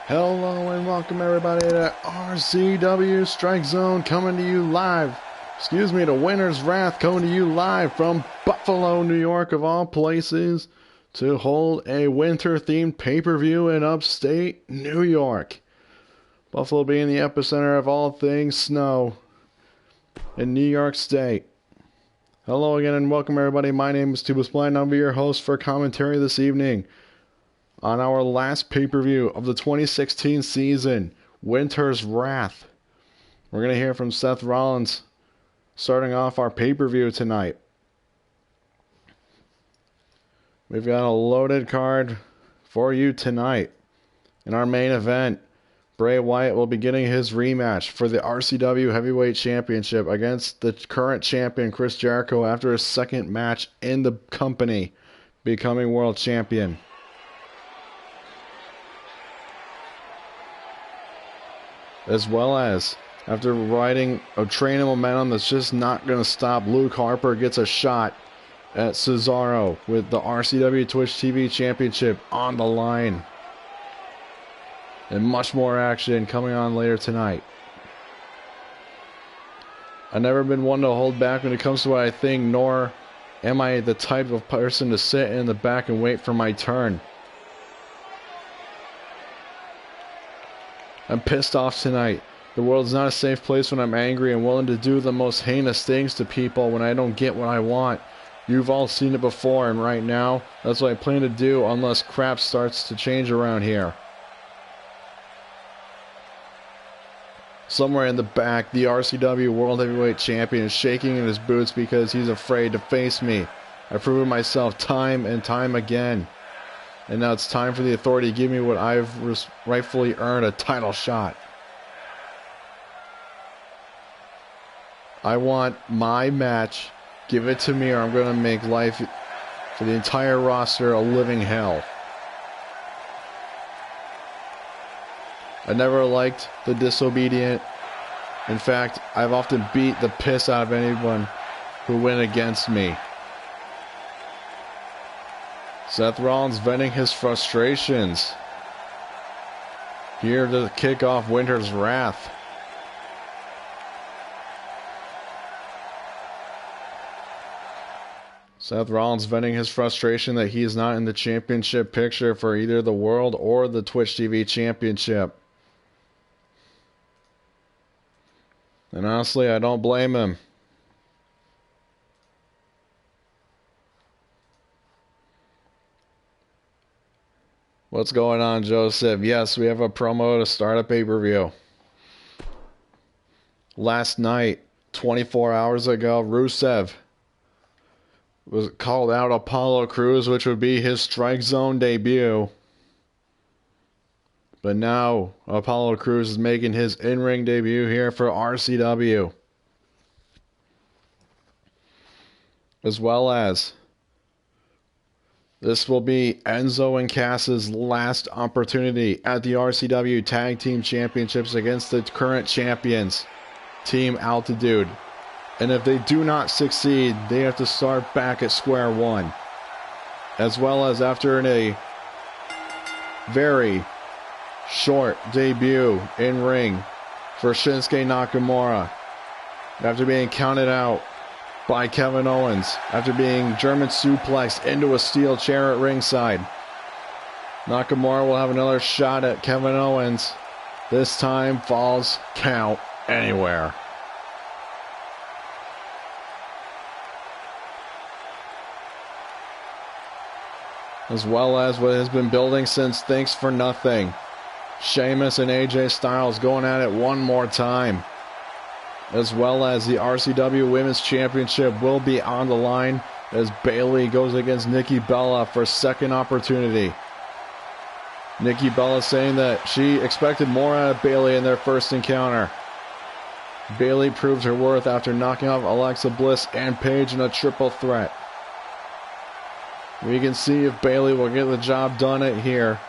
Hello and welcome everybody to RCW Strike Zone, coming to you live. The Winter's Wrath coming to you live from Buffalo, New York of all places, to hold a winter-themed pay-per-view in upstate New York. Buffalo being the epicenter of all things snow in New York State. Hello again and welcome everybody. My name is Tubas Blind. I'll be your host for commentary this evening on our last pay-per-view of the 2016 season, Winter's Wrath. We're going to hear from Seth Rollins starting off our pay-per-view tonight. We've got a loaded card for you tonight. In our main event, Bray Wyatt will be getting his rematch for the RCW Heavyweight Championship against the current champion Chris Jericho after his second match in the company, becoming world champion. As well as, after riding a train of momentum that's just not going to stop, Luke Harper gets a shot at Cesaro with the RCW Twitch TV Championship on the line. And much more action coming on later tonight. I've never been one to hold back when it comes to what I think, nor am I the type of person to sit in the back and wait for my turn. I'm pissed off tonight. The world's not a safe place when I'm angry and willing to do the most heinous things to people when I don't get what I want. You've all seen it before, and right now, that's what I plan to do unless crap starts to change around here. Somewhere in the back, the RCW World Heavyweight Champion is shaking in his boots because he's afraid to face me. I've proven myself time and time again. And now it's time for the Authority to give me what I've rightfully earned, a title shot. I want my match. Give it to me or I'm going to make life for the entire roster a living hell. I never liked the disobedient. In fact, I've often beat the piss out of anyone who went against me. Seth Rollins venting his frustrations here to kick off Winter's Wrath. Seth Rollins venting his frustration that he is not in the championship picture for either the World or the Twitch TV Championship. And honestly, I don't blame him. What's going on, Joseph? Yes, we have a promo to start a pay-per-view. Last night, 24 hours ago, Rusev was called out Apollo Crews, which would be his Strike Zone debut. But now, Apollo Crews is making his in-ring debut here for RCW. As well as, this will be Enzo and Cass's last opportunity at the RCW Tag Team Championships against the current champions, Team Altitude. And if they do not succeed, they have to start back at square one. As well as after a very short debut in ring for Shinsuke Nakamura, after being counted out by Kevin Owens, after being German suplexed into a steel chair at ringside. Nakamura will have another shot at Kevin Owens. This time, falls count anywhere. As well as what has been building since Thanks for Nothing. Sheamus and AJ Styles going at it one more time. As well as the RCW Women's Championship will be on the line as Bayley goes against Nikki Bella for second opportunity. Nikki Bella saying that she expected more out of Bayley in their first encounter. Bayley proved her worth after knocking off Alexa Bliss and Paige in a triple threat. We can see if Bayley will get the job done here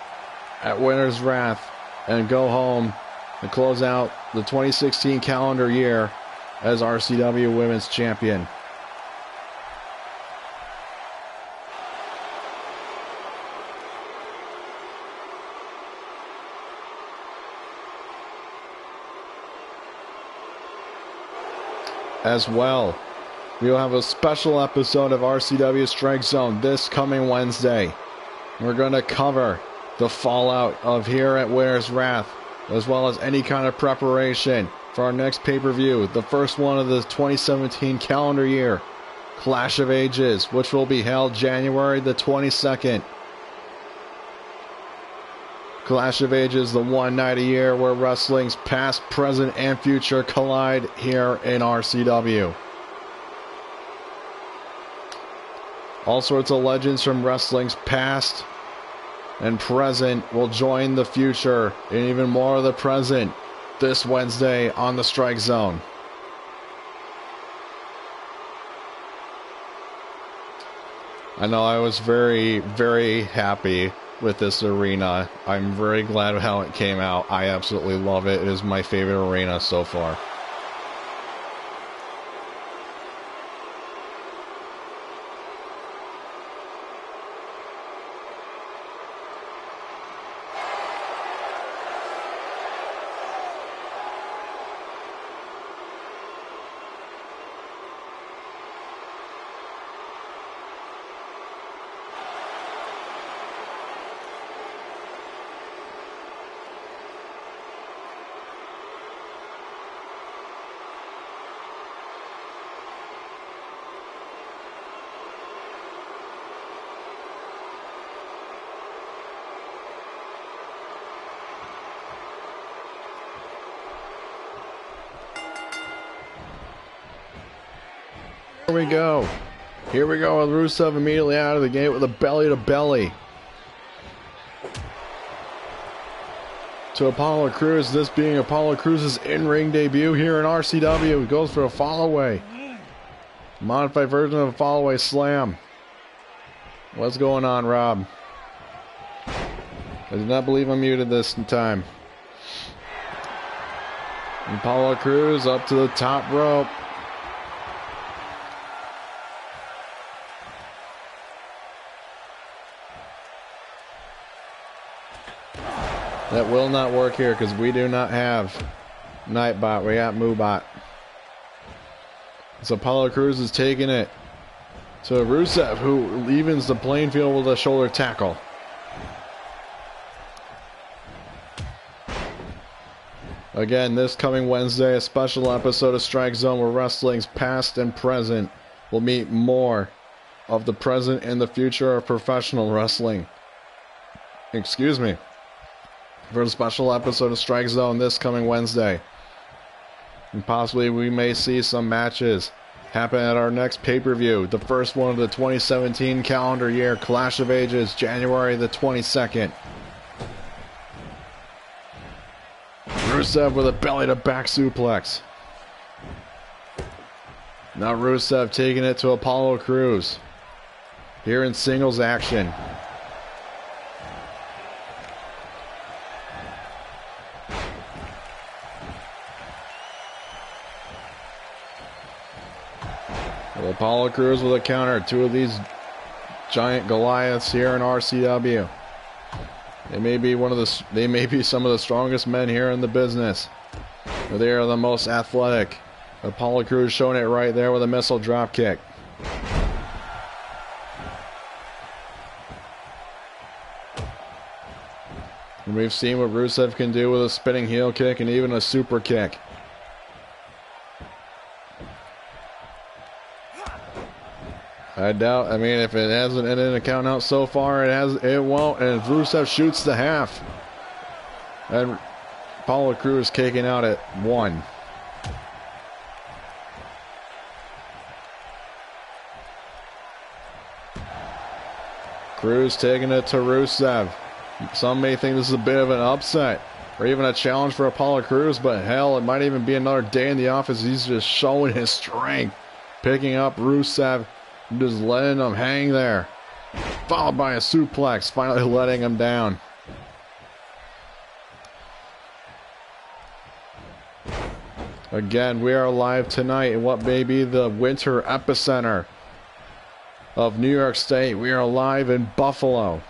at Winter's Wrath and go home and close out the 2016 calendar year as RCW Women's Champion. as well. We will have a special episode of RCW Strike Zone this coming Wednesday. We're going to cover the fallout of here at Winter's Wrath, as well as any kind of preparation for our next pay-per-view, the first one of the 2017 calendar year, Clash of Ages, which will be held January the 22nd. Clash of Ages, the one night a year where wrestling's past, present, and future collide here in RCW. All sorts of legends from wrestling's past and present will join the future and even more of the present this Wednesday on the Strike Zone. I know I was very, very happy with this arena. I'm very glad how it came out. I absolutely love it. It is my favorite arena so far. Here we go. Here we go with Rusev immediately out of the gate with a belly to belly to Apollo Crews. This being Apollo Crews' in-ring debut here in RCW. He goes for a fall-away. Modified version of a fall-away slam. What's going on, Rob? I did not believe I'm muted this time. Apollo Crews up to the top rope. That will not work here because we do not have Nightbot. We got Moobot. So Apollo Crews is taking it to Rusev, who evens the playing field with a shoulder tackle. Again, this coming Wednesday, a special episode of Strike Zone where wrestling's past and present will meet more of the present and the future of professional wrestling. Excuse me. For a special episode of Strike Zone this coming Wednesday. And possibly we may see some matches happen at our next pay-per-view, the first one of the 2017 calendar year, Clash of Ages, January the 22nd. Rusev with a belly-to-back suplex. Now Rusev taking it to Apollo Crews. Here in singles action. Apollo Crews with a counter. Two of these giant Goliaths here in RCW. They may be some of the strongest men here in the business. But they are the most athletic. Apollo Crews showing it right there with a missile drop kick. And we've seen what Rusev can do with a spinning heel kick and even a super kick. I doubt. I mean, if it hasn't ended a count out so far, it won't. And Rusev shoots the half. And Apollo Crews kicking out at 1. Crews taking it to Rusev. Some may think this is a bit of an upset or even a challenge for Apollo Crews, but hell, it might even be another day in the office. He's just showing his strength. Picking up Rusev. Just letting him hang there. Followed by a suplex, finally letting him down. Again, we are live tonight in what may be the winter epicenter of New York State. We are live in Buffalo.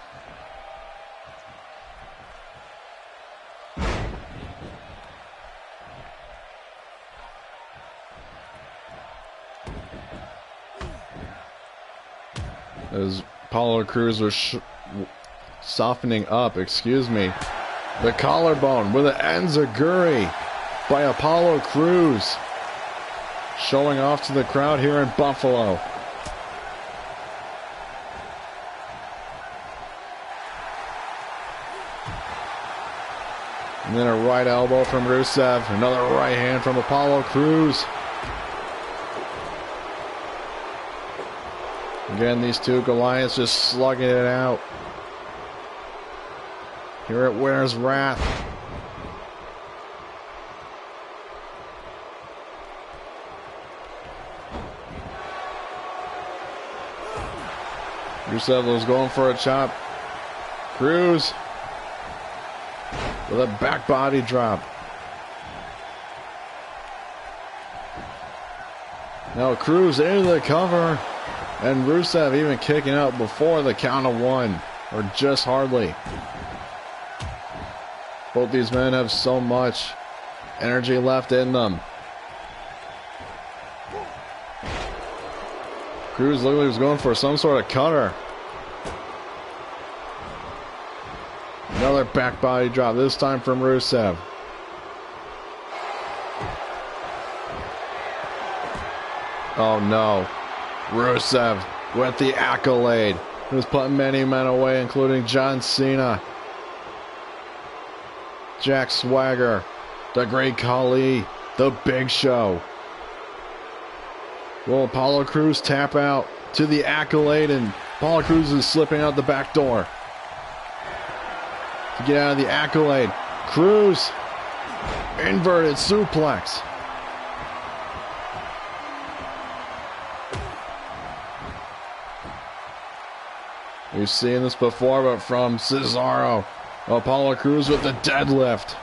As Apollo Crews was softening up, excuse me. The collarbone with an enziguri by Apollo Crews. Showing off to the crowd here in Buffalo. And then a right elbow from Rusev. Another right hand from Apollo Crews. Again, these two Goliaths just slugging it out. Here at Winner's Wrath. Rusev was going for a chop. Crews with a back body drop. Now Crews into the cover. And Rusev even kicking out before the count of one. Or just hardly. Both these men have so much energy left in them. Crews looked like he was going for some sort of cutter. Another back body drop, this time from Rusev. Oh no. Rusev with the accolade. He was putting many men away, including John Cena, Jack Swagger, the Great Khali, the Big Show. Will Apollo Crews tap out to the accolade, and Apollo Crews is slipping out the back door to get out of the accolade. Crews, inverted suplex. We've seen this before, but from Cesaro. Apollo Crews with the deadlift.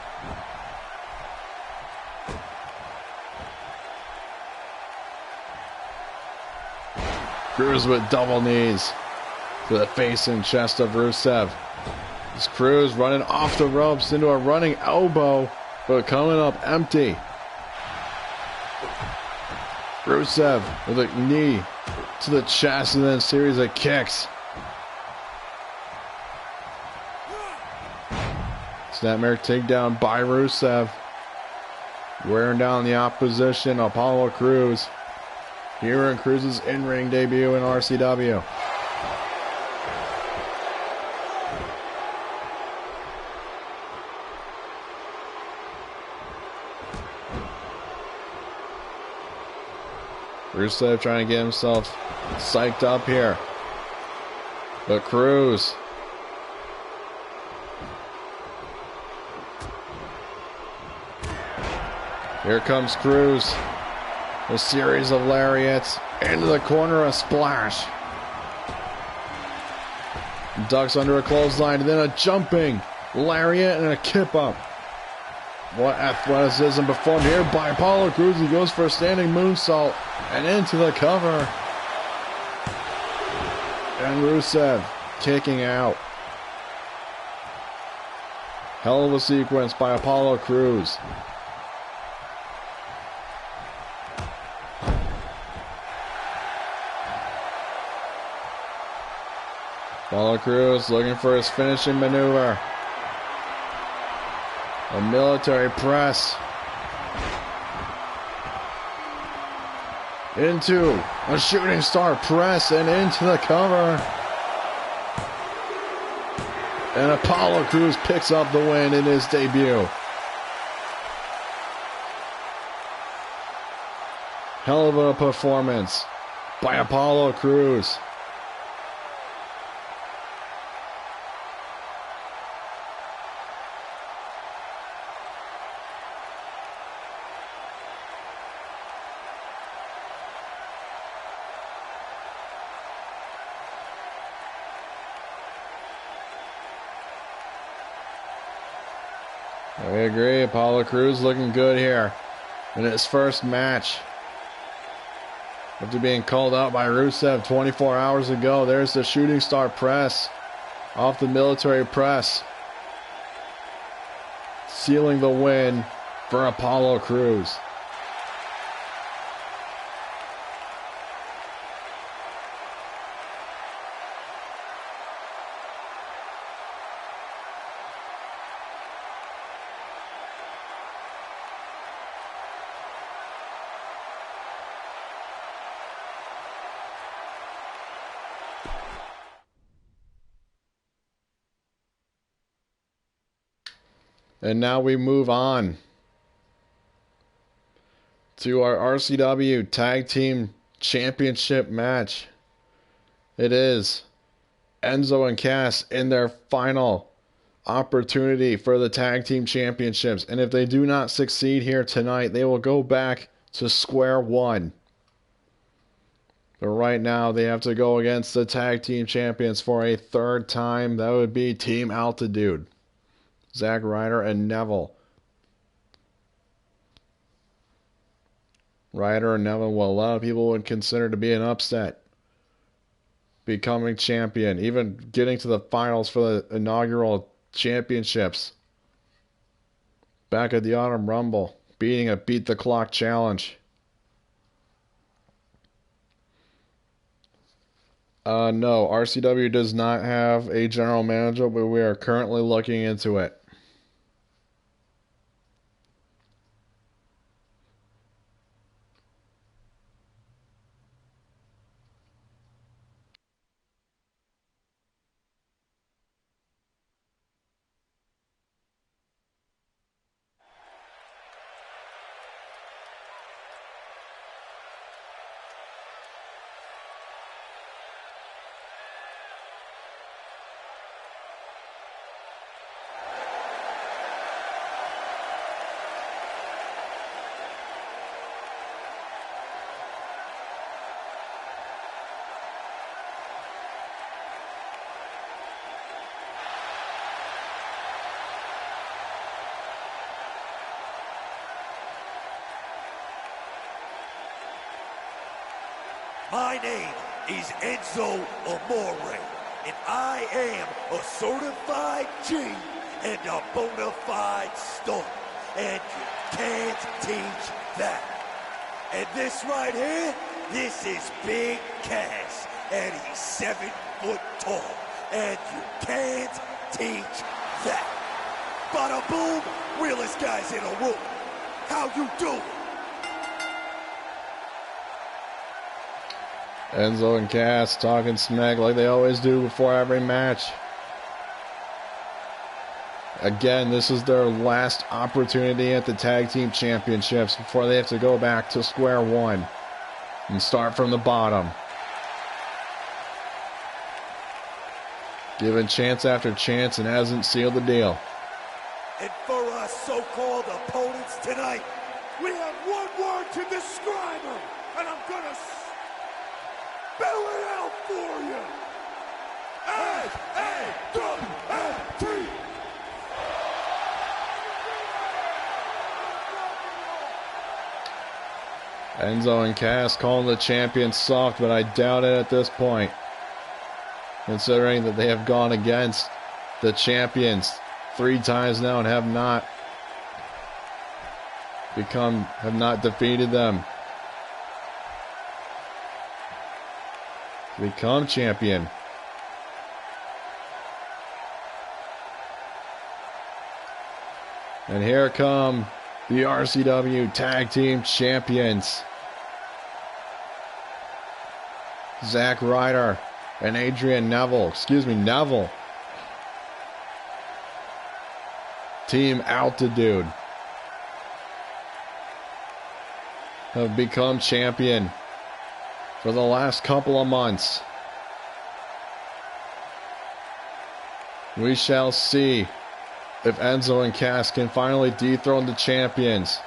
Crews with double knees to the face and chest of Rusev. This Crews running off the ropes into a running elbow, but coming up empty. Rusev with a knee to the chest and then a series of kicks. Snapmare takedown by Rusev. Wearing down the opposition, Apollo Crews. Here in Crews' in-ring debut in RCW. Rusev trying to get himself psyched up here. But Crews. Here comes Crews. A series of lariats. Into the corner, a splash. Ducks under a clothesline, and then a jumping lariat and a kip up. What athleticism performed here by Apollo Crews. He goes for a standing moonsault and into the cover. And Rusev kicking out. Hell of a sequence by Apollo Crews. Apollo Crews looking for his finishing maneuver. A military press. Into a shooting star press and into the cover. And Apollo Crews picks up the win in his debut. Hell of a performance by Apollo Crews. I agree. Apollo Crews looking good here in his first match. After being called out by Rusev 24 hours ago, there's the shooting star press off the military press. Sealing the win for Apollo Crews. And now we move on to our RCW Tag Team Championship match. It is Enzo and Cass in their final opportunity for the Tag Team Championships. And if they do not succeed here tonight, they will go back to square one. But right now, they have to go against the Tag Team Champions for a third time. That would be Team Altitude, Zack Ryder and Neville. Ryder and Neville, what a lot of people would consider to be an upset, becoming champion, even getting to the finals for the inaugural championships back at the Autumn Rumble, beating a Beat the Clock challenge. No, RCW does not have a general manager, but we are currently looking into it. My name is Enzo Amore, and I am a certified G and a bona fide star, and you can't teach that. And this right here, this is Big Cass, and he's 7 foot tall, and you can't teach that. Bada boom, realest guys in a room. How you doing? Enzo and Cass talking smack like they always do before every match. Again, this is their last opportunity at the Tag Team Championships before they have to go back to square one and start from the bottom. Given chance after chance and hasn't sealed the deal. And for our so-called opponents tonight, we have one word to describe them, and I'm gonna spell it out for you. A-A-W-F-T. Enzo and Cass calling the champions soft, but I doubt it at this point, considering that they have gone against the champions 3 times now and have not defeated them. Become champion. And here come the RCW Tag Team Champions, Zack Ryder and Neville. Team Altitude have become champion for the last couple of months. We shall see if Enzo and Cass can finally dethrone the champions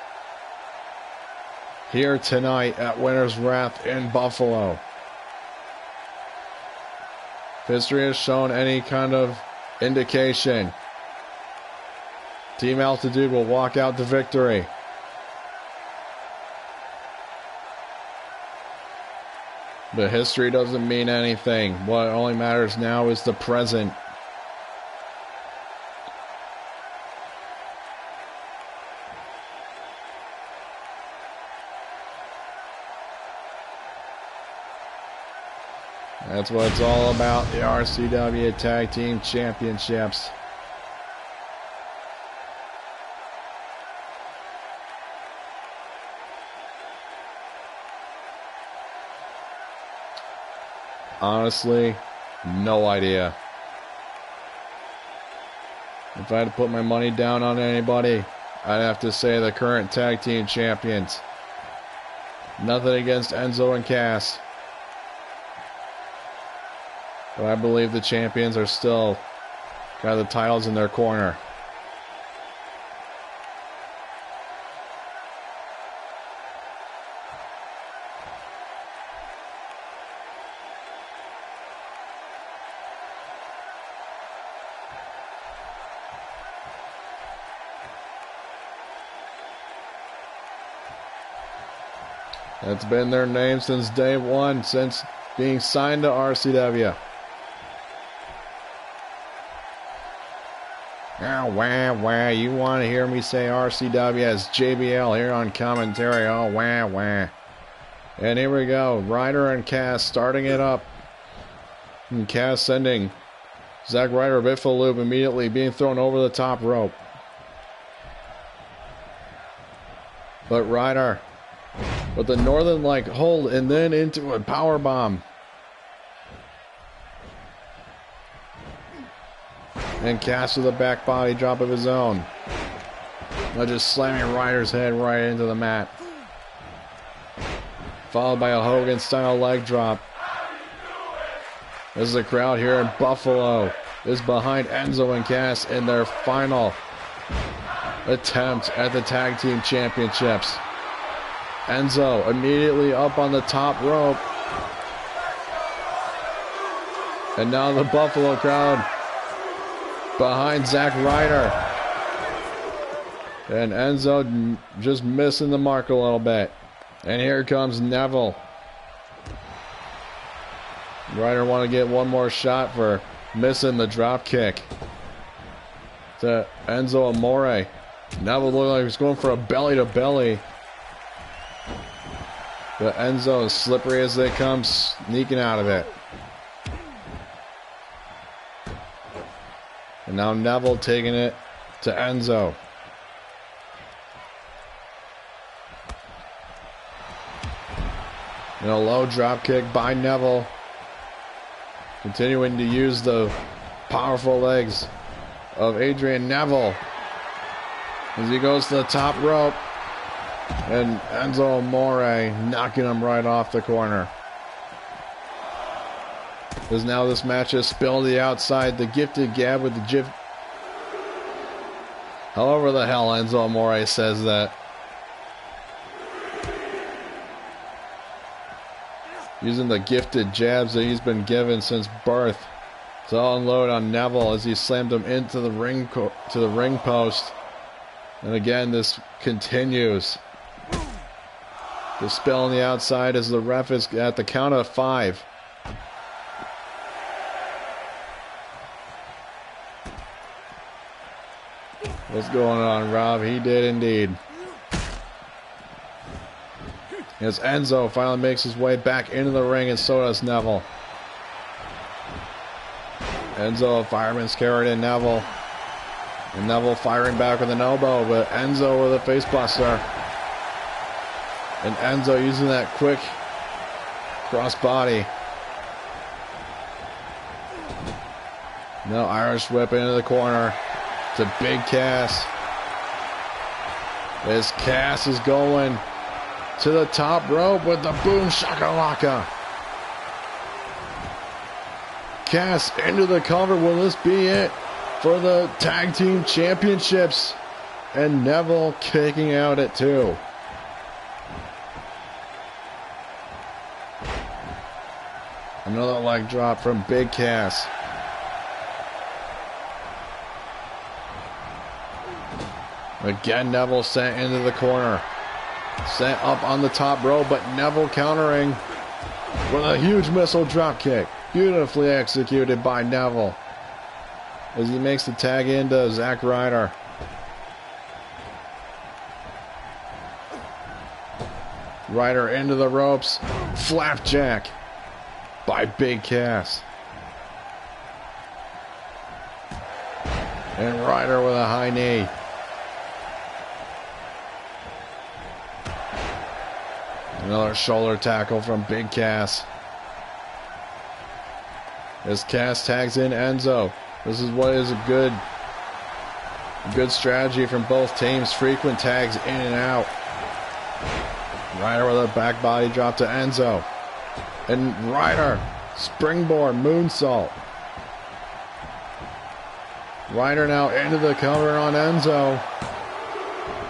here tonight at Winter's Wrath in Buffalo. If history has shown any kind of indication, Team Altitude will walk out to victory. But history doesn't mean anything. What only matters now is the present. That's what it's all about, the RCW Tag Team Championships. Honestly, no idea. If I had to put my money down on anybody, I'd have to say the current tag team champions. Nothing against Enzo and Cass, but I believe the champions are still got the titles in their corner. That's been their name since day one, since being signed to RCW. Oh, wah, wah. You want to hear me say RCW as JBL here on commentary. Oh, wah, wah. And here we go. Ryder and Cass starting it up. And Cass sending Zack Ryder a bit for a loop, immediately being thrown over the top rope. But Ryder with the Northern Light hold and then into a power bomb. And Cass with a back body drop of his own. Now just slamming Ryder's head right into the mat. Followed by a Hogan-style leg drop. As the crowd here in Buffalo is behind Enzo and Cass in their final attempt at the Tag Team Championships. Enzo immediately up on the top rope. And now the Buffalo crowd behind Zack Ryder. And Enzo just missing the mark a little bit. And here comes Neville. Ryder want to get one more shot for missing the drop kick to Enzo Amore. Neville looked like he's going for a belly to belly. But Enzo, as slippery as they come, sneaking out of it. And now Neville taking it to Enzo. And a low drop kick by Neville. Continuing to use the powerful legs of Adrian Neville as he goes to the top rope. And Enzo Amore knocking him right off the corner. As now this match has spilled to the outside. The gifted gab with the GIF. However the hell Enzo Amore says that. Using the gifted jabs that he's been given since birth to unload on Neville as he slammed him into the ring post. And again, this continues. The spill on the outside as the ref is at the count of 5. What's going on, Rob? He did indeed. As Enzo finally makes his way back into the ring, and so does Neville. Enzo, a fireman's carry to Neville. And Neville firing back with an elbow, but Enzo with a face buster. And Enzo using that quick cross body. Now Irish whip into the corner to Big Cass. As Cass is going to the top rope with the boom shakalaka. Cass into the cover. Will this be it for the Tag Team Championships? And Neville kicking out at 2. Another leg drop from Big Cass. Again, Neville sent into the corner. Sent up on the top rope, but Neville countering with a huge missile drop kick. Beautifully executed by Neville as he makes the tag into Zack Ryder. Ryder into the ropes. Flapjack by Big Cass. And Ryder with a high knee. Another shoulder tackle from Big Cass. As Cass tags in Enzo. This is what is a good Good strategy from both teams. Frequent tags in and out. Ryder with a back body drop to Enzo. And Ryder, springboard, moonsault. Ryder now into the cover on Enzo.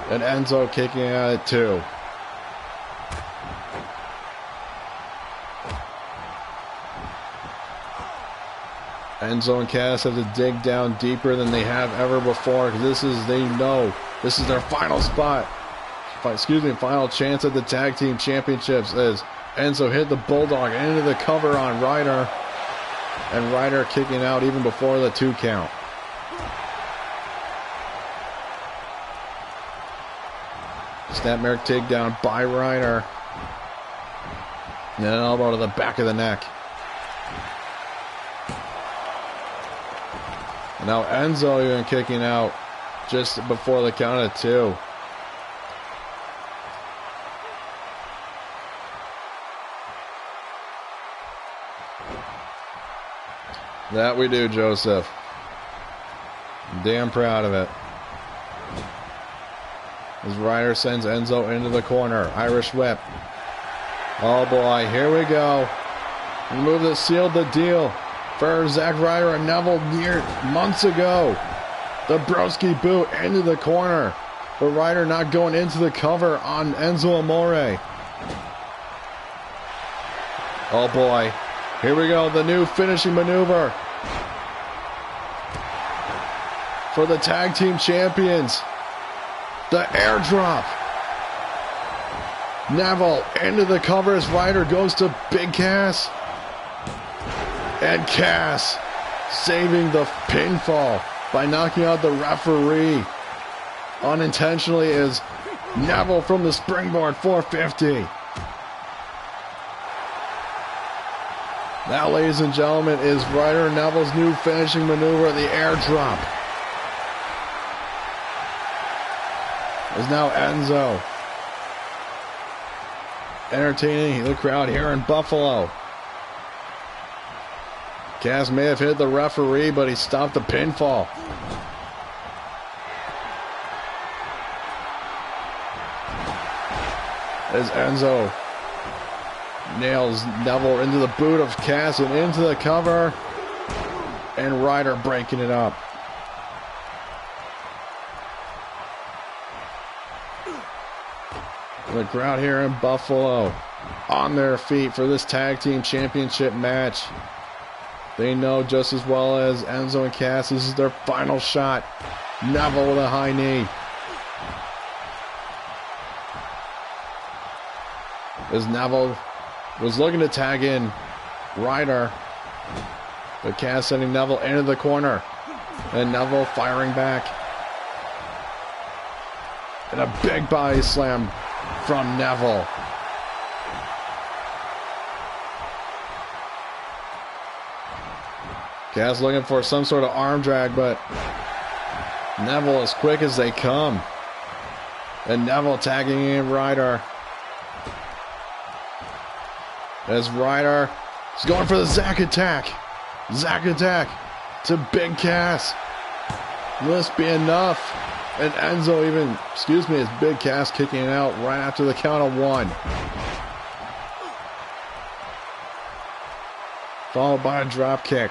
And Enzo kicking at it too. Enzo and Cass have to dig down deeper than they have ever before, because they know this is their final spot. Final chance at the tag team championships, as Enzo hit the bulldog into the cover on Ryder, and Ryder kicking out even before the 2 count. Snapmare takedown by Ryder. And an elbow to the back of the neck. And now Enzo even kicking out just before the count of 2. That we do, Joseph. I'm damn proud of it. As Ryder sends Enzo into the corner. Irish whip. Oh boy, here we go. The move that sealed the deal for Zack Ryder and Neville months ago. The Broski boot into the corner. But Ryder not going into the cover on Enzo Amore. Oh boy. Here we go, the new finishing maneuver for the tag team champions. The airdrop. Neville into the cover as Ryder goes to Big Cass. And Cass saving the pinfall by knocking out the referee unintentionally as Neville from the springboard 450. Now, ladies and gentlemen, is Ryder Neville's new finishing maneuver, the airdrop. Is now Enzo entertaining the crowd here in Buffalo. Cass may have hit the referee, but he stopped the pinfall. As Enzo nails Neville into the boot of Cass and into the cover. And Ryder breaking it up. The crowd here in Buffalo on their feet for this tag team championship match. They know just as well as Enzo and Cass, this is their final shot. Neville with a high knee. As Neville was looking to tag in Ryder, but Cass sending Neville into the corner. And Neville firing back. And a big body slam from Neville. Cass looking for some sort of arm drag, but Neville as quick as they come. And Neville tagging in Ryder. As Ryder is going for the Zack attack. Zack attack to Big Cass. Will this be enough? And Enzo even, is Big Cass kicking it out right after the count of 1. Followed by a drop kick.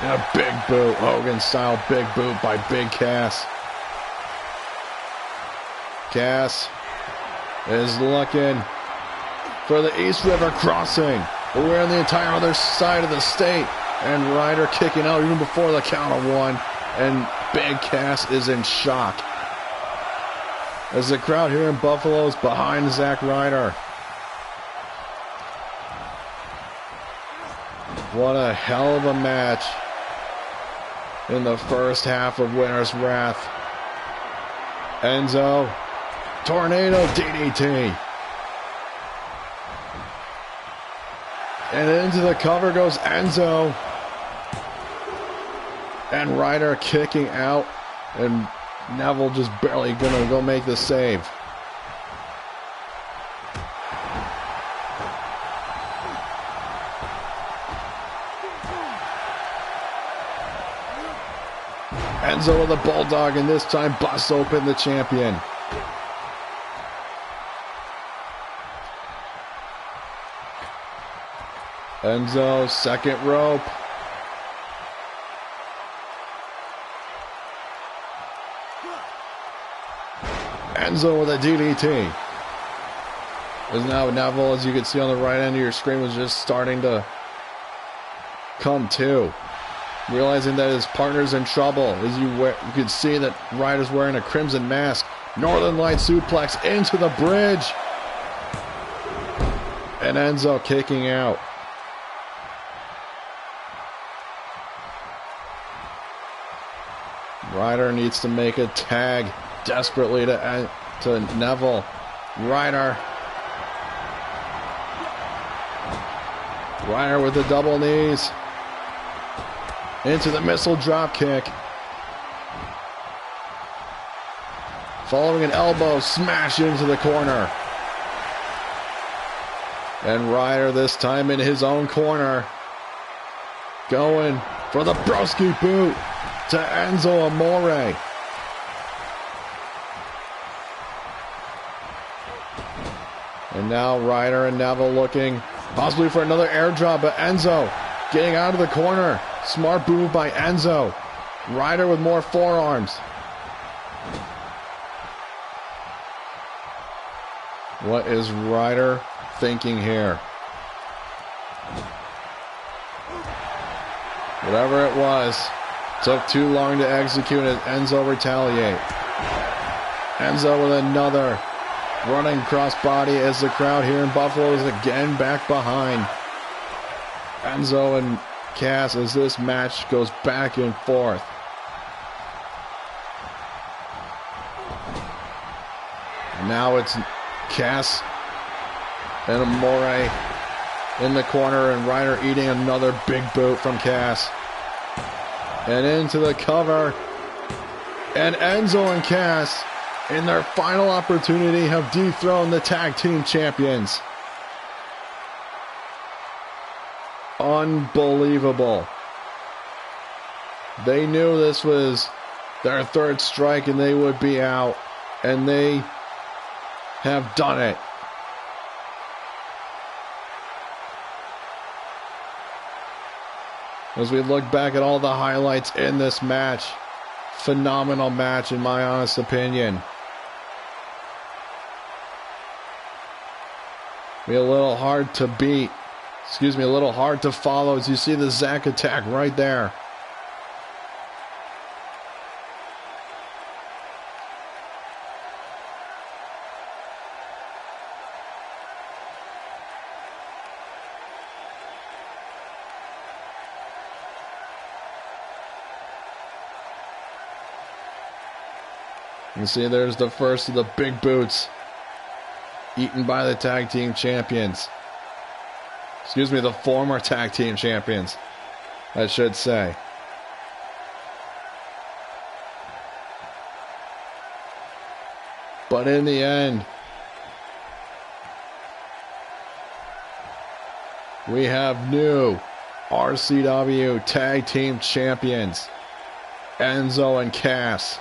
And a big boot, Hogan style big boot by Big Cass. Cass is looking for the East River crossing. We're on the entire other side of the state. And Ryder kicking out even before the count of 1. And Big Cass is in shock. As the crowd here in Buffalo is behind Zack Ryder. What a hell of a match in the first half of Winter's Wrath. Enzo, tornado DDT. And into the cover goes Enzo. And Ryder kicking out. And Neville just barely gonna go make the save. Enzo with a bulldog, and this time busts open the champion. Enzo, second rope. Enzo with a DDT. As now Neville, as you can see on the right end of your screen, was just starting to come to. Realizing that his partner's in trouble. As you can see that Ryder's wearing a crimson mask. Northern Light suplex into the bridge. And Enzo kicking out. Ryder needs to make a tag desperately to Neville. Ryder with the double knees. Into the missile drop kick. Following an elbow smash into the corner. And Ryder this time in his own corner. Going for the broski boot to Enzo Amore. And now Ryder and Neville looking possibly for another airdrop, but Enzo getting out of the corner. Smart move by Enzo. Ryder with more forearms. What is Ryder thinking here? Whatever it was, took too long to execute as Enzo retaliate. Enzo with another running crossbody as the crowd here in Buffalo is again back behind Enzo and Cass as this match goes back and forth. And now it's Cass and Amore in the corner, and Ryder eating another big boot from Cass. And into the cover. And Enzo and Cass, in their final opportunity, have dethroned the tag team champions. Unbelievable. They knew this was their third strike and they would be out. And they have done it. As we look back at all the highlights in this match, phenomenal match in my honest opinion. Be a little hard to beat. Excuse me, a little hard to follow as you see the Zack attack right there. You see there's the first of the big boots eaten by the tag team champions. Excuse me, the former tag team champions, I should say. But in the end, we have new RCW tag team champions, Enzo and Cass.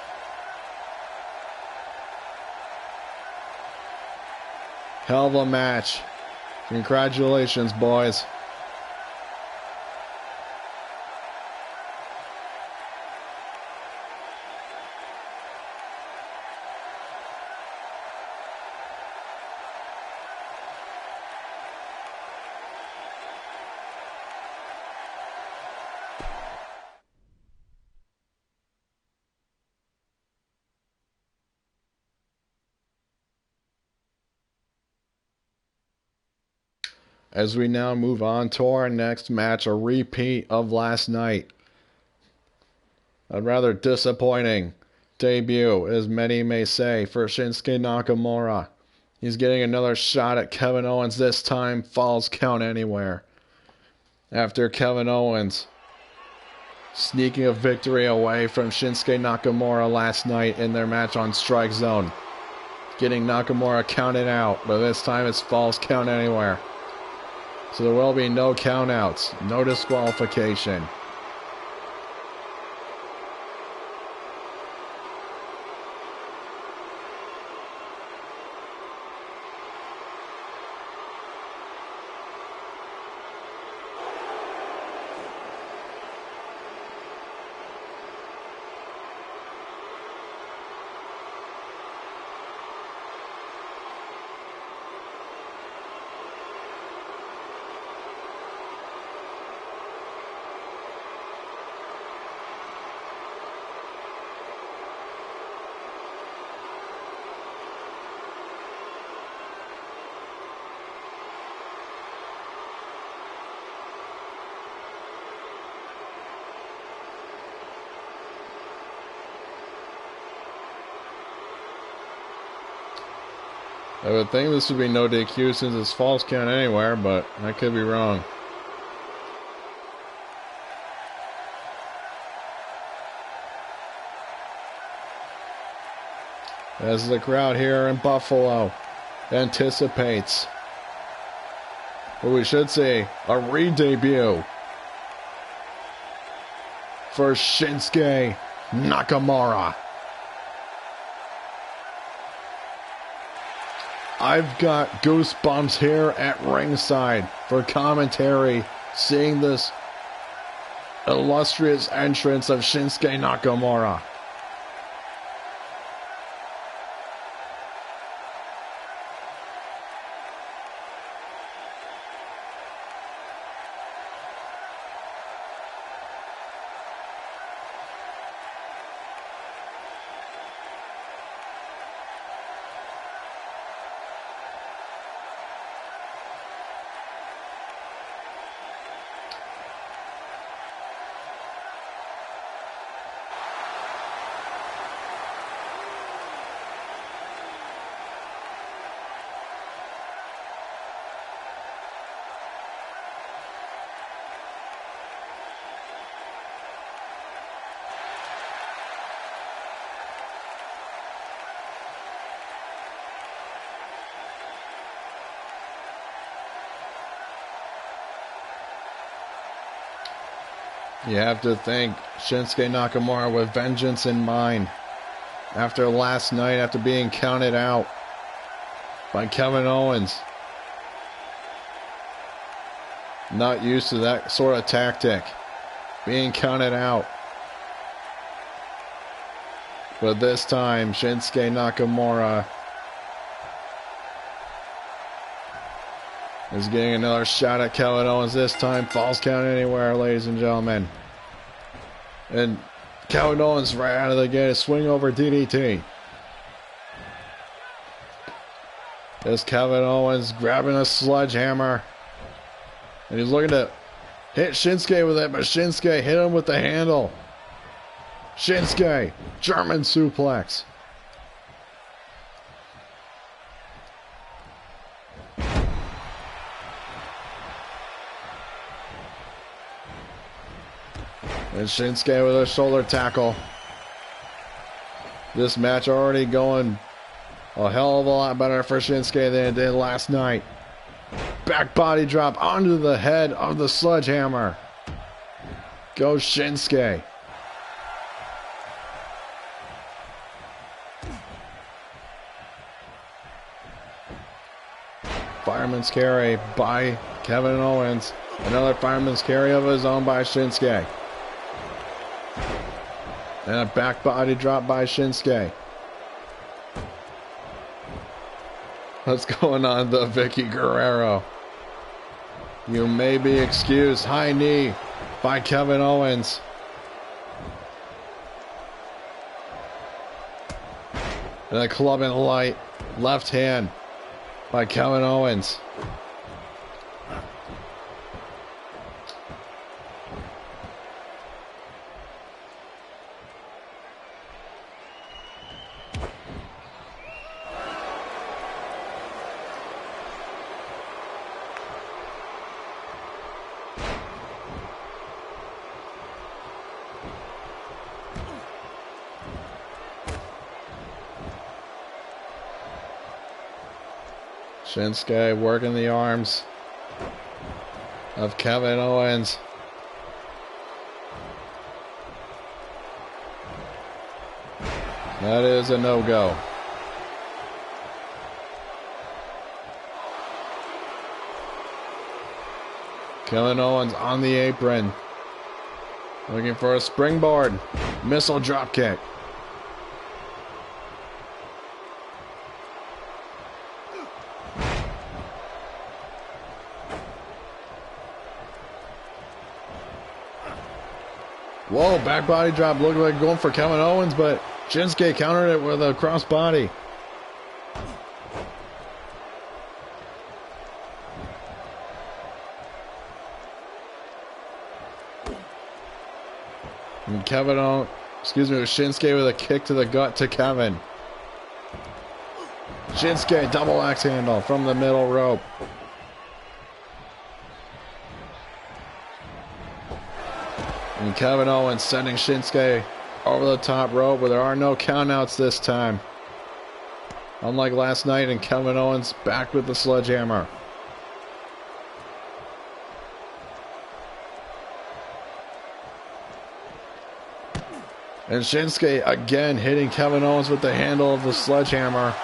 Hell of a match. Congratulations, boys. As we now move on to our next match, a repeat of last night. A rather disappointing debut, as many may say, for Shinsuke Nakamura. He's getting another shot at Kevin Owens, this time Falls Count Anywhere. After Kevin Owens sneaking a victory away from Shinsuke Nakamura last night in their match on Strike Zone. Getting Nakamura counted out, but this time it's Falls Count Anywhere. So there will be no countouts, no disqualification. I would think this would be no DQ since it's false count anywhere, but I could be wrong. As the crowd here in Buffalo anticipates, or we should say, a re-debut for Shinsuke Nakamura. I've got goosebumps here at ringside for commentary, seeing this illustrious entrance of Shinsuke Nakamura. You have to think Shinsuke Nakamura with vengeance in mind. After last night, after being counted out by Kevin Owens. Not used to that sort of tactic. Being counted out. But this time, Shinsuke Nakamura is getting another shot at Kevin Owens. This time, falls count anywhere, ladies and gentlemen. And Kevin Owens right out of the gate, a swing over DDT. There's Kevin Owens grabbing a sledgehammer. And he's looking to hit Shinsuke with it, but Shinsuke hit him with the handle. Shinsuke, German suplex. And Shinsuke with a shoulder tackle. This match already going a hell of a lot better for Shinsuke than it did last night. Back body drop onto the head of the sledgehammer. Go Shinsuke. Fireman's carry by Kevin Owens. Another fireman's carry of his own by Shinsuke. And a back body drop by Shinsuke. What's going on, the Vicky Guerrero? You may be excused. High knee by Kevin Owens. And a club and light left hand by Kevin Owens. Shinsuke working the arms of Kevin Owens. That is a no-go. Kevin Owens on the apron. Looking for a springboard. Missile dropkick. Whoa, back body drop. Looked like going for Kevin Owens, but Shinsuke countered it with a cross body. And Shinsuke with a kick to the gut to Kevin. Shinsuke double axe handle from the middle rope. And Kevin Owens sending Shinsuke over the top rope, but there are no countouts this time. Unlike last night, and Kevin Owens back with the sledgehammer. And Shinsuke again hitting Kevin Owens with the handle of the sledgehammer.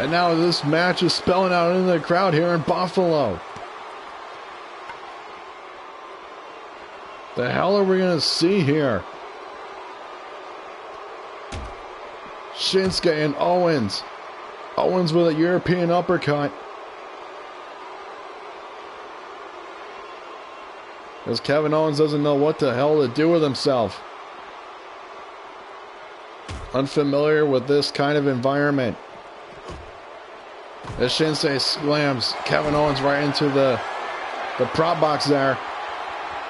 And now this match is spilling out into the crowd here in Buffalo. The hell are we going to see here? Shinsuke and Owens. Owens with a European uppercut. As Kevin Owens doesn't know what the hell to do with himself. Unfamiliar with this kind of environment. As Shinsuke slams Kevin Owens right into the prop box there.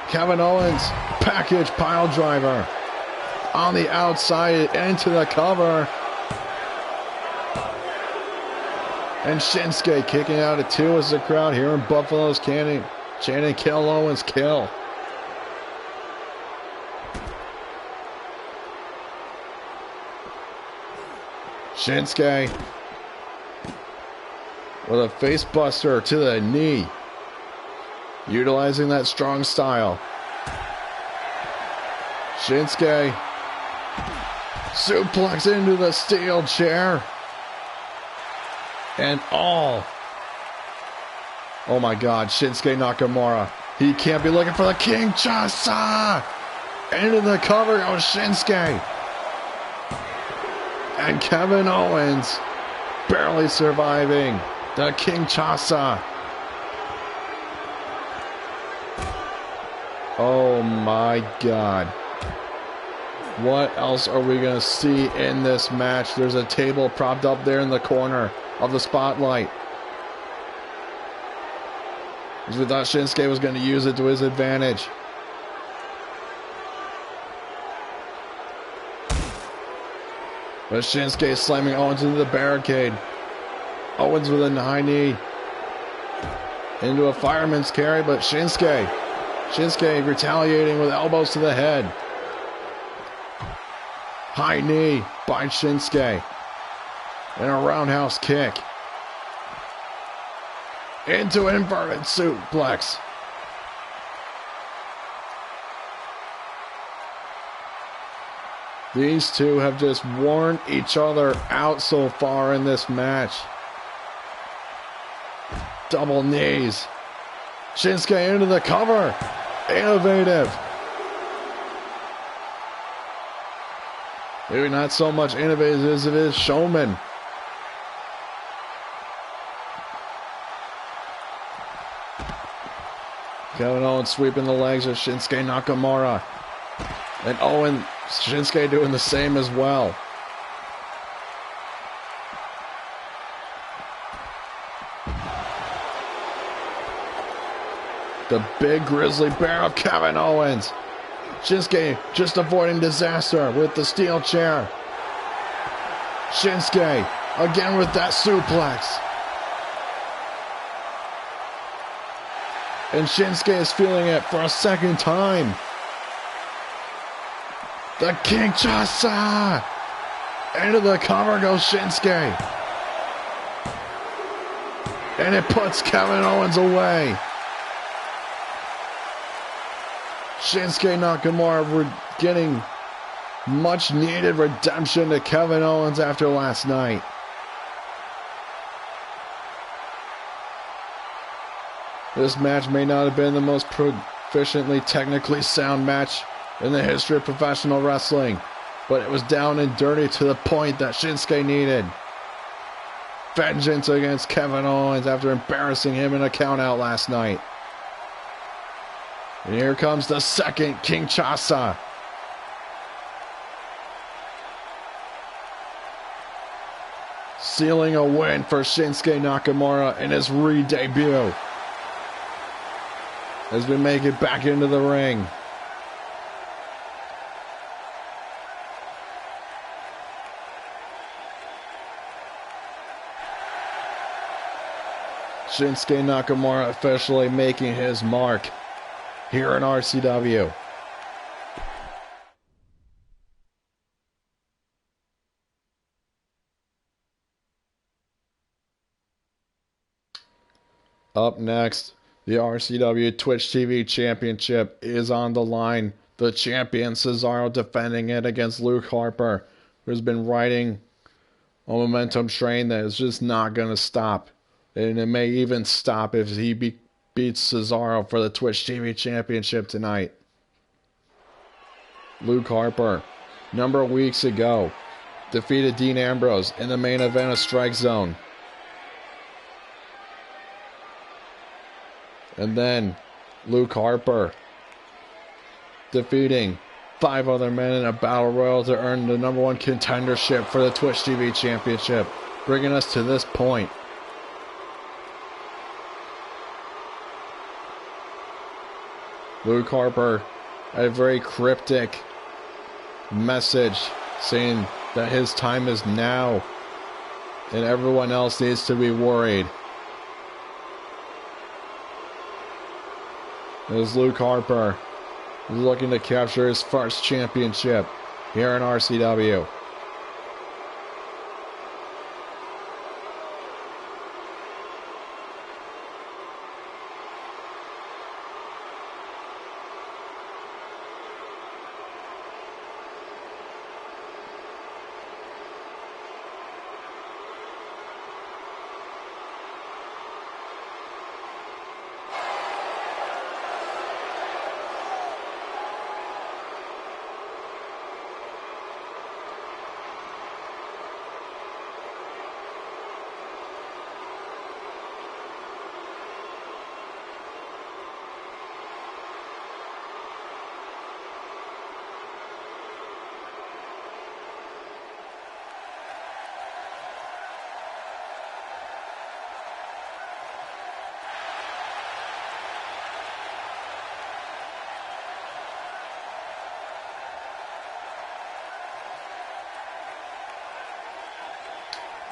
Kevin Owens, package pile driver. On the outside, into the cover. And Shinsuke kicking out at 2 as the crowd here in Buffalo's chanting, kill Owens, kill. Shinsuke with a face buster to the knee. Utilizing that strong style. Shinsuke suplex into the steel chair. And all. Oh my God, Shinsuke Nakamura. He can't be looking for the Kinshasa. Into the cover goes Shinsuke. And Kevin Owens barely surviving the Kinshasa. Oh my God. What else are we going to see in this match? There's a table propped up there in the corner of the spotlight. Because we thought Shinsuke was going to use it to his advantage. But Shinsuke slamming Owens into the barricade. Owens with a high knee. Into a fireman's carry, but Shinsuke retaliating with elbows to the head. High knee by Shinsuke. And a roundhouse kick. Into an inverted suplex. These two have just worn each other out so far in this match. Double knees. Shinsuke into the cover. Innovative. Maybe not so much innovative as it is showman. Kevin Owens sweeping the legs of Shinsuke Nakamura. And Shinsuke doing the same as well. The big grizzly bear of Kevin Owens. Shinsuke just avoiding disaster with the steel chair. Shinsuke again with that suplex. And Shinsuke is feeling it for a second time. The Kinshasa! Into the cover goes Shinsuke. And it puts Kevin Owens away. Shinsuke Nakamura getting much needed redemption to Kevin Owens after last night. This match may not have been the most proficiently technically sound match in the history of professional wrestling, but it was down and dirty to the point that Shinsuke needed. Vengeance against Kevin Owens after embarrassing him in a countout last night. And here comes the second Kinshasa. Sealing a win for Shinsuke Nakamura in his re-debut. As we make it back into the ring. Shinsuke Nakamura officially making his mark here in RCW. Up next, the RCW Twitch TV Championship is on the line. The champion Cesaro defending it against Luke Harper, who's been riding a momentum train that is just not going to stop. And it may even stop if he beats Cesaro for the Twitch TV Championship tonight. Luke Harper, a number of weeks ago, defeated Dean Ambrose in the main event of Strike Zone. And then Luke Harper defeating 5 other men in a battle royal to earn the #1 contendership for the Twitch TV Championship, bringing us to this point. Luke Harper had a very cryptic message saying that his time is now and everyone else needs to be worried. As Luke Harper is looking to capture his first championship here in RCW.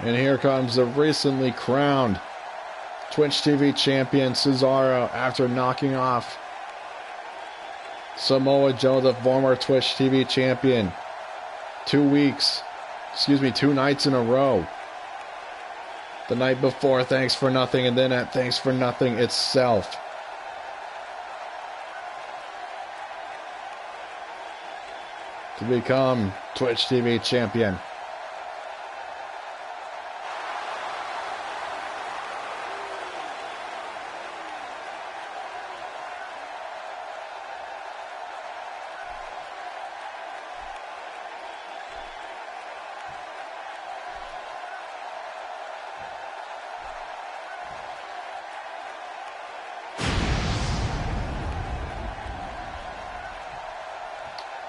And here comes the recently crowned Twitch TV champion Cesaro after knocking off Samoa Joe, the former Twitch TV champion, 2 nights in a row. The night before Thanks for Nothing, and then at Thanks for Nothing itself. To become Twitch TV champion.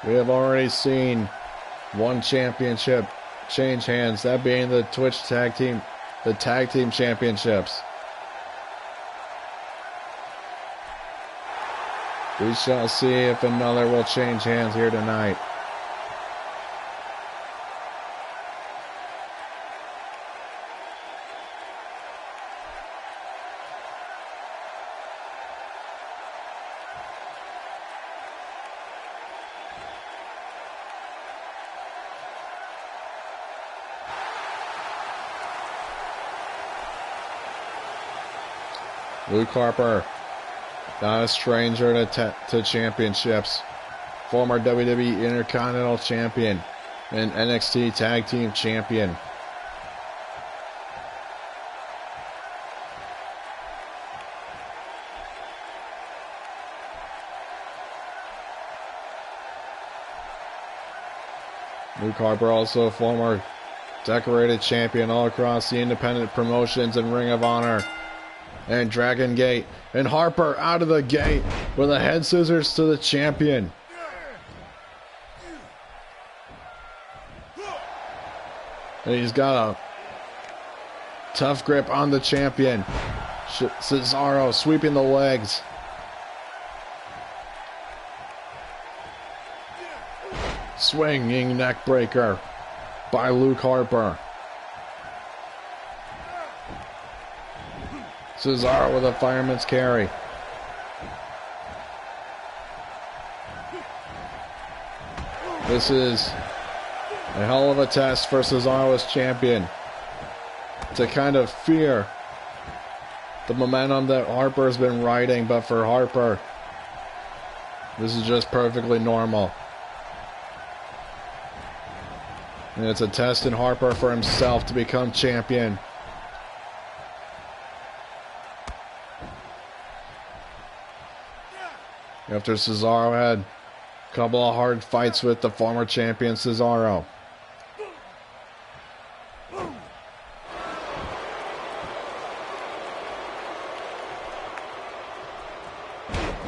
We have already seen one championship change hands, that being the Twitch Tag Team Championships. We shall see if another will change hands here tonight. Luke Harper, not a stranger to championships. Former WWE Intercontinental Champion and NXT Tag Team Champion. Luke Harper, also a former decorated champion all across the independent promotions and Ring of Honor and Dragon Gate. And Harper out of the gate with a head scissors to the champion. And he's got a tough grip on the champion. Cesaro sweeping the legs. Swinging neck breaker by Luke Harper. Cesaro with a fireman's carry. This is a hell of a test for Cesaro as champion. To kind of fear the momentum that Harper's been riding, but for Harper, this is just perfectly normal. And it's a test in Harper for himself to become champion. After Cesaro had a couple of hard fights with the former champion Cesaro.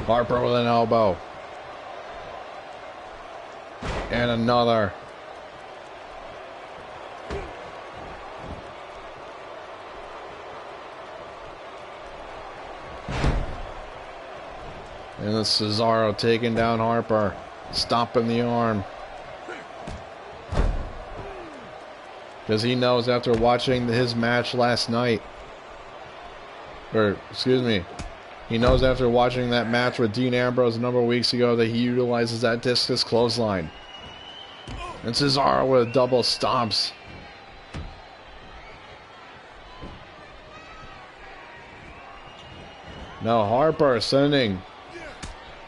Harper with an elbow. And another. And then Cesaro taking down Harper. Stomping the arm. Because he knows after watching his match last night. Or, excuse me. He knows after watching that match with Dean Ambrose a number of weeks ago that he utilizes that discus clothesline. And Cesaro with double stomps. Now Harper sending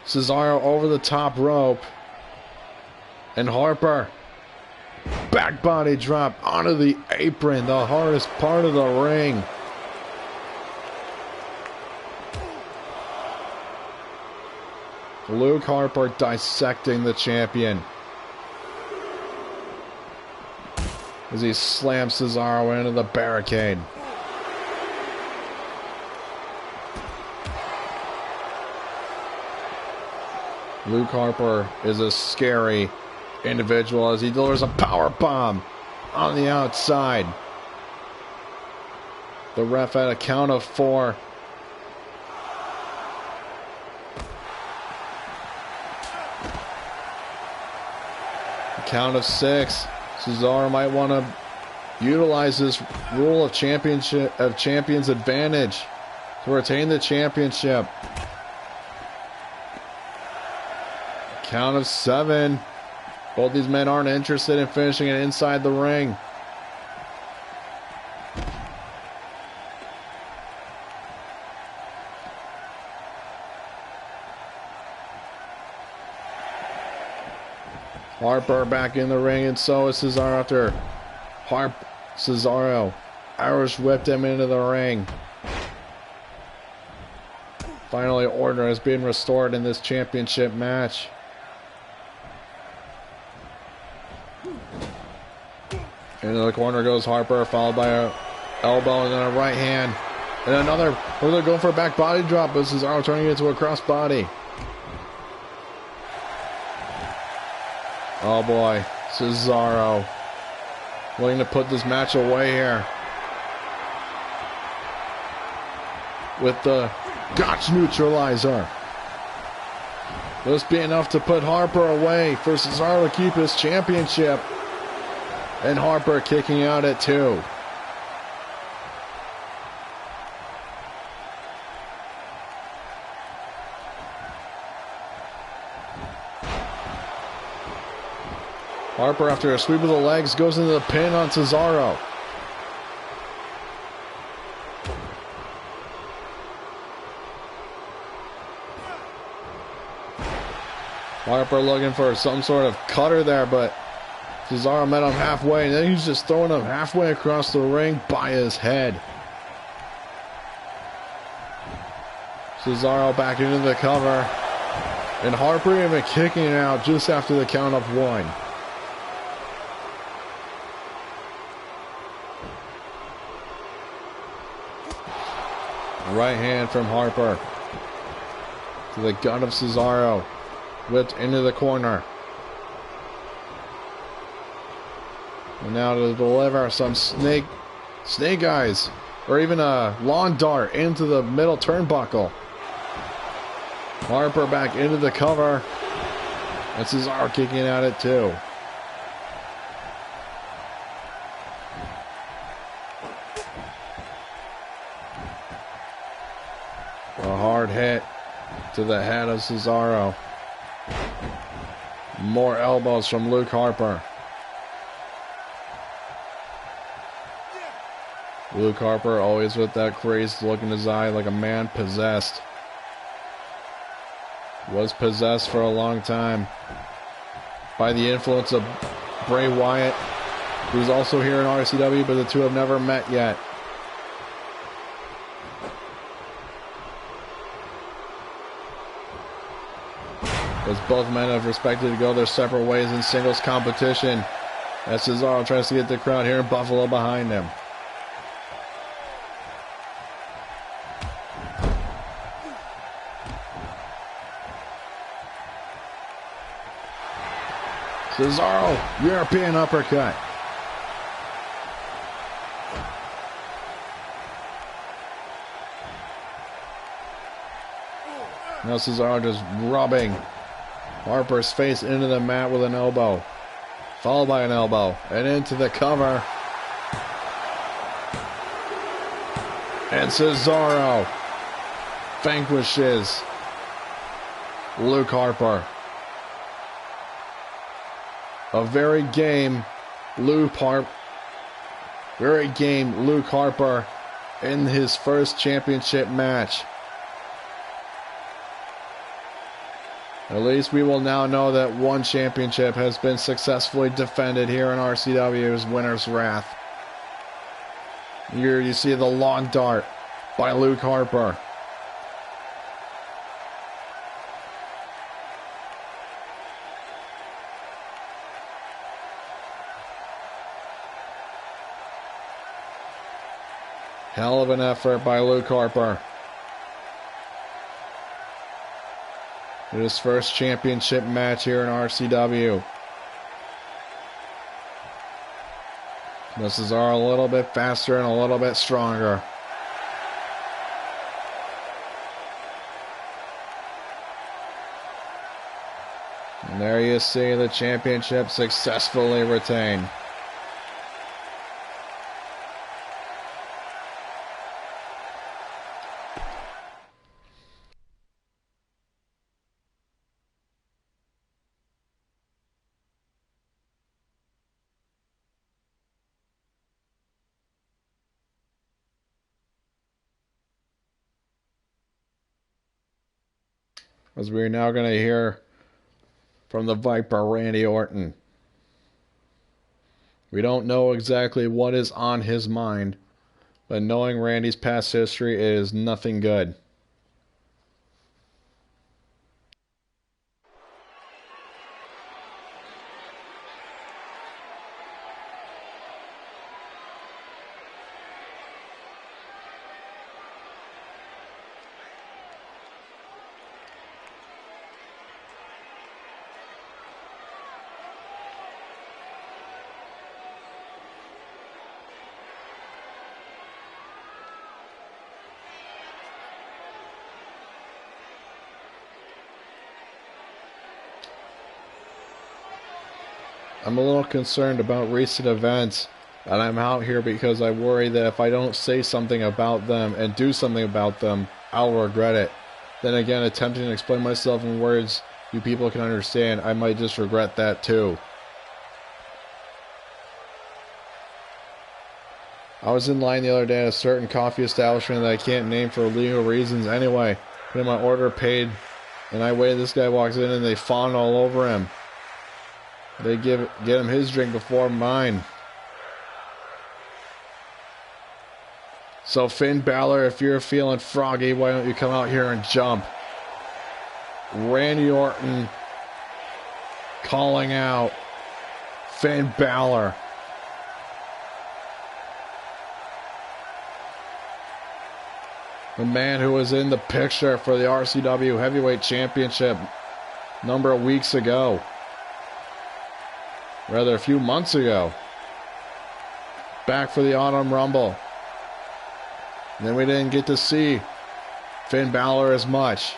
Cesaro over the top rope. And Harper, back body drop onto the apron, the hardest part of the ring. Luke Harper dissecting the champion as he slams Cesaro into the barricade. Luke Harper is a scary individual as he delivers a power bomb on the outside. The ref at a count of 4. Count of 6. Cesaro might want to utilize this rule of champions advantage to retain the championship. Count of 7. Both these men aren't interested in finishing it inside the ring. Harper back in the ring, and so is Cesaro after Cesaro Irish whipped him into the ring. Finally, order has been restored in this championship match. Into the corner goes Harper, followed by a elbow and then a right hand. And another, they're going for a back body drop, but Cesaro turning it into a crossbody. Oh boy, Cesaro willing to put this match away here with the Gotch neutralizer. Will this be enough to put Harper away for Cesaro to keep his championship? And Harper kicking out at 2. Harper, after a sweep of the legs, goes into the pin on Cesaro. Harper looking for some sort of cutter there, but Cesaro met him halfway, and then he's just throwing him halfway across the ring by his head. Cesaro back into the cover, and Harper even kicking out just after the count of 1. Right hand from Harper to the gut of Cesaro, whipped into the corner. And now to deliver some snake eyes, or even a lawn dart into the middle turnbuckle. Harper back into the cover, and Cesaro kicking out at 2. to the head of Cesaro. More elbows from Luke Harper. Luke Harper always with that crazed look in his eye like a man possessed. Was possessed for a long time by the influence of Bray Wyatt, who's also here in RCW, but the two have never met yet. As both men have respected to go their separate ways in singles competition, as Cesaro tries to get the crowd here in Buffalo behind him. Cesaro, European uppercut. Now Cesaro just rubbing Harper's face into the mat with an elbow, followed by an elbow, and into the cover. And Cesaro vanquishes Luke Harper. A very game Luke Harper in his first championship match. At least we will now know that one championship has been successfully defended here in RCW's Winner's Wrath. Here you see the long dart by Luke Harper. Hell of an effort by Luke Harper. His first championship match here in RCW. This is a little bit faster and a little bit stronger. And there you see the championship successfully retained. As we're now going to hear from the Viper, Randy Orton. We don't know exactly what is on his mind, but knowing Randy's past history is nothing good. I'm a little concerned about recent events, and I'm out here because I worry that if I don't say something about them and do something about them, I'll regret it. Then again, attempting to explain myself in words you people can understand, I might just regret that too. I was in line the other day at a certain coffee establishment that I can't name for legal reasons anyway. Put my order, paid, and I waited. This guy walks in and they fawn all over him. They get him his drink before mine. So Finn Balor, if you're feeling froggy, why don't you come out here and jump? Randy Orton calling out Finn Balor. The man who was in the picture for the RCW Heavyweight Championship a number of weeks ago. Rather, a few months ago. Back for the Autumn Rumble. And then we didn't get to see Finn Balor as much.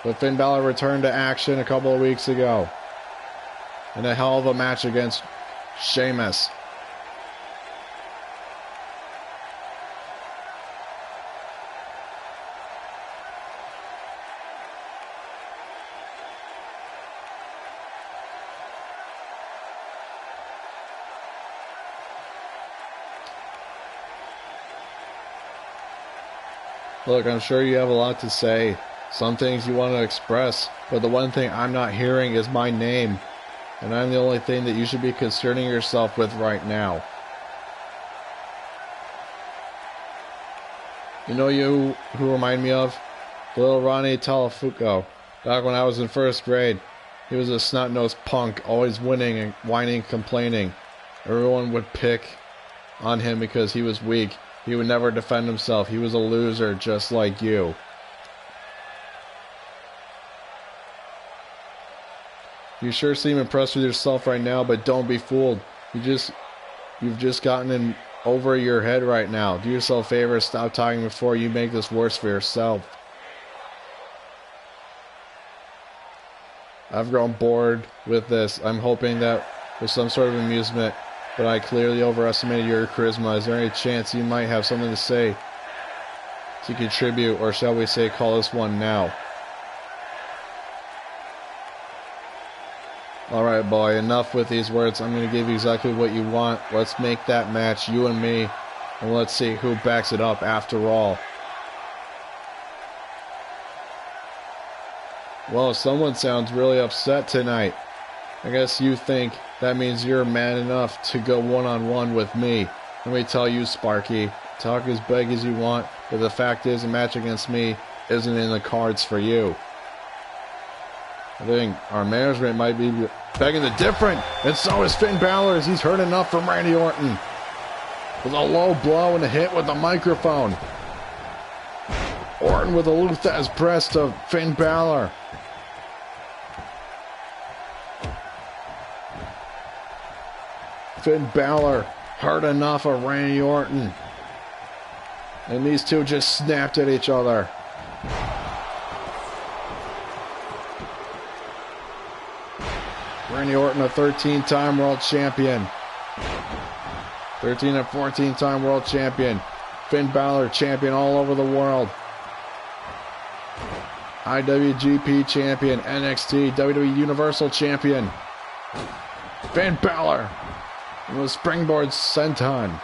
But Finn Balor returned to action a couple of weeks ago. In a hell of a match against Sheamus. Look, I'm sure you have a lot to say. Some things you want to express. But the one thing I'm not hearing is my name. And I'm the only thing that you should be concerning yourself with right now. You know who remind me of? Little Ronnie Talafuco. Back when I was in first grade. He was a snot-nosed punk, always winning and whining and complaining. Everyone would pick on him because he was weak. He would never defend himself. He was a loser just like you. You sure seem impressed with yourself right now, but don't be fooled. You've just gotten in over your head right now. Do yourself a favor, stop talking before you make this worse for yourself. I've grown bored with this. I'm hoping that there's some sort of amusement, but I clearly overestimated your charisma. Is there any chance you might have something to say to contribute, or shall we say call this one now? Alright, boy, enough with these words. I'm going to give you exactly what you want. Let's make that match, you and me, and let's see who backs it up after all. Well, someone sounds really upset tonight. I guess you think that means you're man enough to go one-on-one with me. Let me tell you, Sparky, talk as big as you want, but the fact is a match against me isn't in the cards for you. I think our management might be begging the different, and so is Finn Balor, as he's heard enough from Randy Orton. With a low blow and a hit with the microphone. Orton with a Luthez press to Finn Balor. Finn Balor heard enough of Randy Orton. And these two just snapped at each other. Randy Orton, a 13-time world champion. 13 and 14-time world champion. Finn Balor, champion all over the world. IWGP champion, NXT, WWE Universal champion. Finn Balor. And the springboard senton.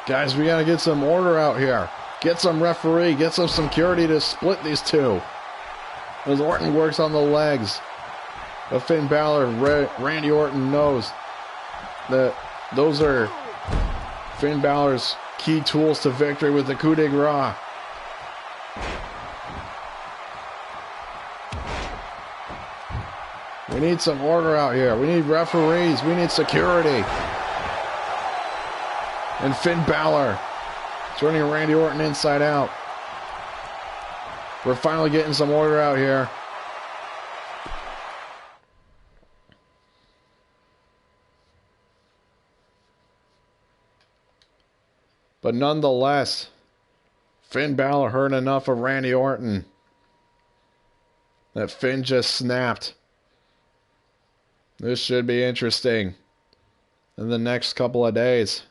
Guys, we gotta get some order out here. Get some referee, get some security to split these two. As Orton works on the legs of Finn Balor, Randy Orton knows that those are Finn Balor's key tools to victory with the coup de grace. We need some order out here. We need referees. We need security. And Finn Balor turning Randy Orton inside out. We're finally getting some order out here. But nonetheless, Finn Balor heard enough of Randy Orton that Finn just snapped. This should be interesting in the next couple of days.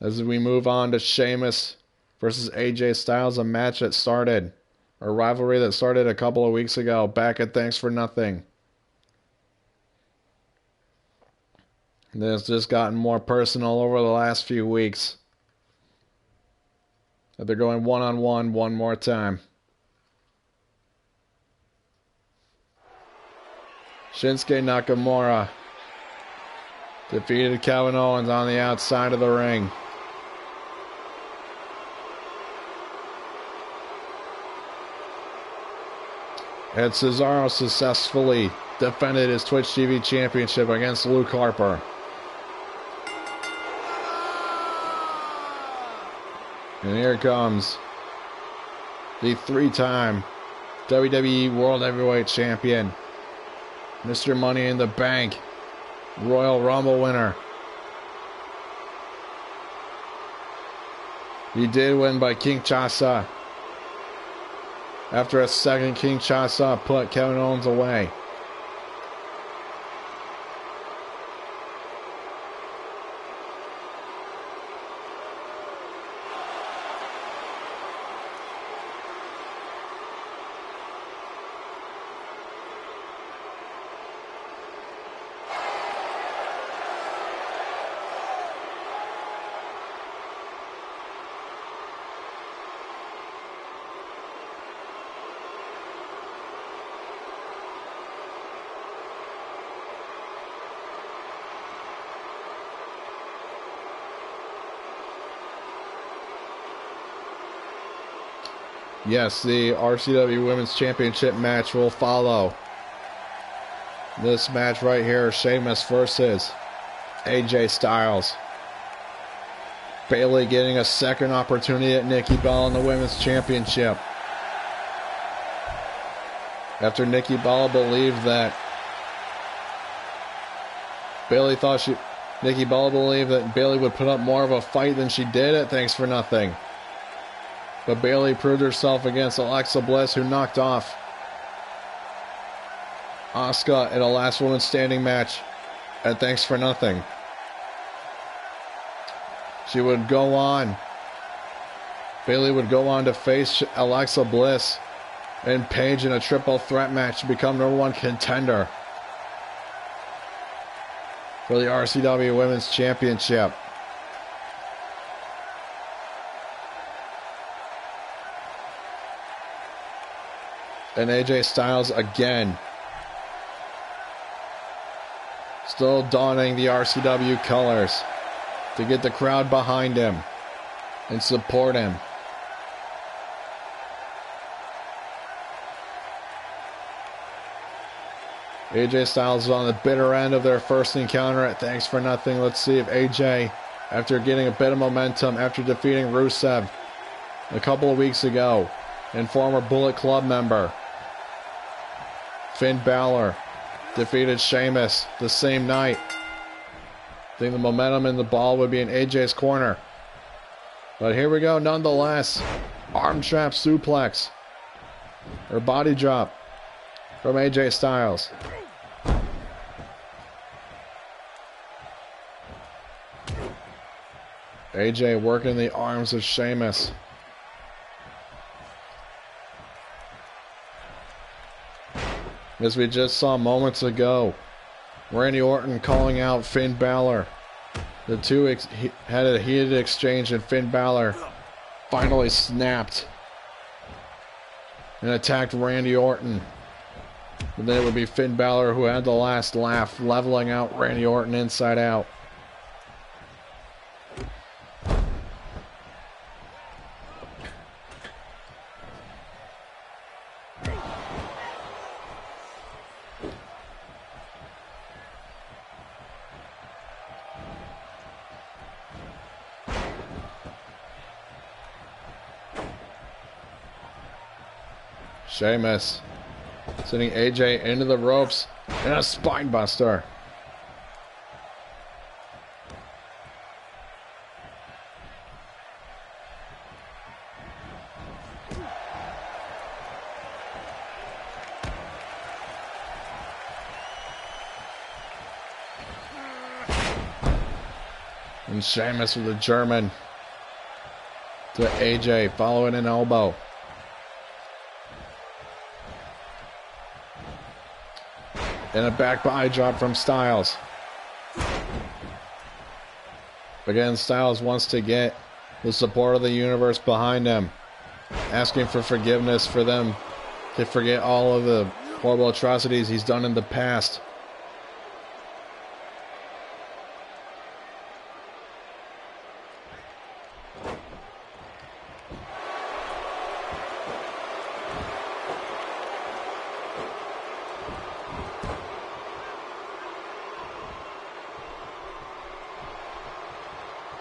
As we move on to Sheamus versus AJ Styles, a match that started, a rivalry that started a couple of weeks ago, back at Thanks for Nothing. And it's just gotten more personal over the last few weeks. That they're going one-on-one one more time. Shinsuke Nakamura defeated Kevin Owens on the outside of the ring. And Cesaro successfully defended his Twitch TV championship against Luke Harper. And here comes the 3-time WWE World Heavyweight Champion, Mr. Money in the Bank, Royal Rumble winner. He did win by Kinshasa. After a second, Kinshasa put Kevin Owens away. Yes, the RCW Women's Championship match will follow. This match right here, Sheamus versus AJ Styles. Bayley getting a second opportunity at Nikki Bella in the Women's Championship. After Nikki Bella believed that Nikki Bella believed that Bayley would put up more of a fight than she did at Thanks for Nothing. But Bayley proved herself against Alexa Bliss, who knocked off Asuka in a last woman standing match at Thanks for Nothing. She would go on. Bayley would go on to face Alexa Bliss and Paige in a triple threat match to become #1 contender for the RCW Women's Championship. And AJ Styles again, still donning the RCW colors to get the crowd behind him and support him. AJ Styles is on the bitter end of their first encounter at Thanks for Nothing. Let's see if AJ, after getting a bit of momentum after defeating Rusev a couple of weeks ago, and former Bullet Club member Finn Balor defeated Sheamus the same night. I think the momentum and the ball would be in AJ's corner. But here we go nonetheless. Arm trap suplex. Or body drop from AJ Styles. AJ working the arms of Sheamus. As we just saw moments ago, Randy Orton calling out Finn Balor. The two had a heated exchange, and Finn Balor finally snapped and attacked Randy Orton. But then it would be Finn Balor who had the last laugh, leveling out Randy Orton inside out. Sheamus sending AJ into the ropes and a spine buster. And Sheamus with a German to AJ, following an elbow. And a back body drop from Styles. Again, Styles wants to get the support of the universe behind him, asking for forgiveness for them to forget all of the horrible atrocities he's done in the past.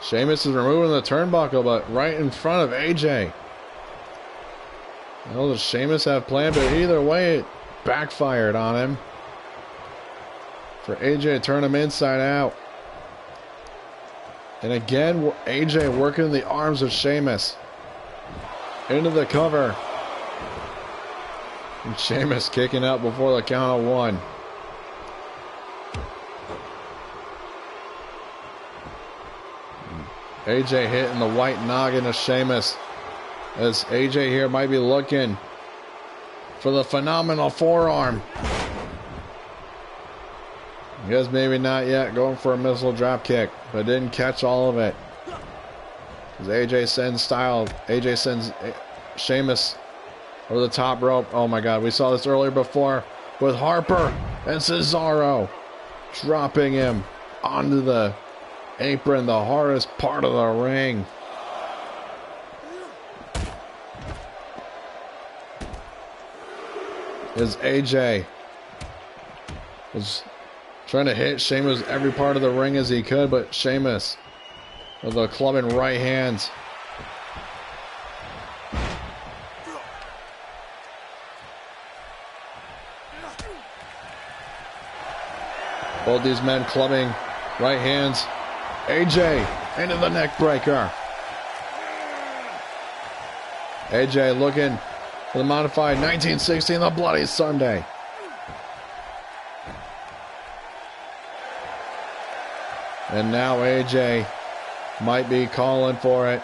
Sheamus is removing the turnbuckle, but right in front of AJ. I know does Sheamus have planned, but either way, it backfired on him. For AJ to turn him inside out. And again, AJ working the arms of Sheamus. Into the cover. And Sheamus kicking out before the count of one. AJ hitting the white noggin of Sheamus, as AJ here might be looking for the phenomenal forearm. I guess maybe not yet, going for a missile drop kick, but didn't catch all of it. As AJ sends Sheamus over the top rope. Oh my God, we saw this earlier before with Harper and Cesaro dropping him onto the apron, the hardest part of the ring. is AJ. Was trying to hit Sheamus every part of the ring as he could, but Sheamus with a club in right hand. Both these men clubbing right hands. AJ into the neck breaker. AJ looking for the modified 1916, the Bloody Sunday. And now AJ might be calling for it.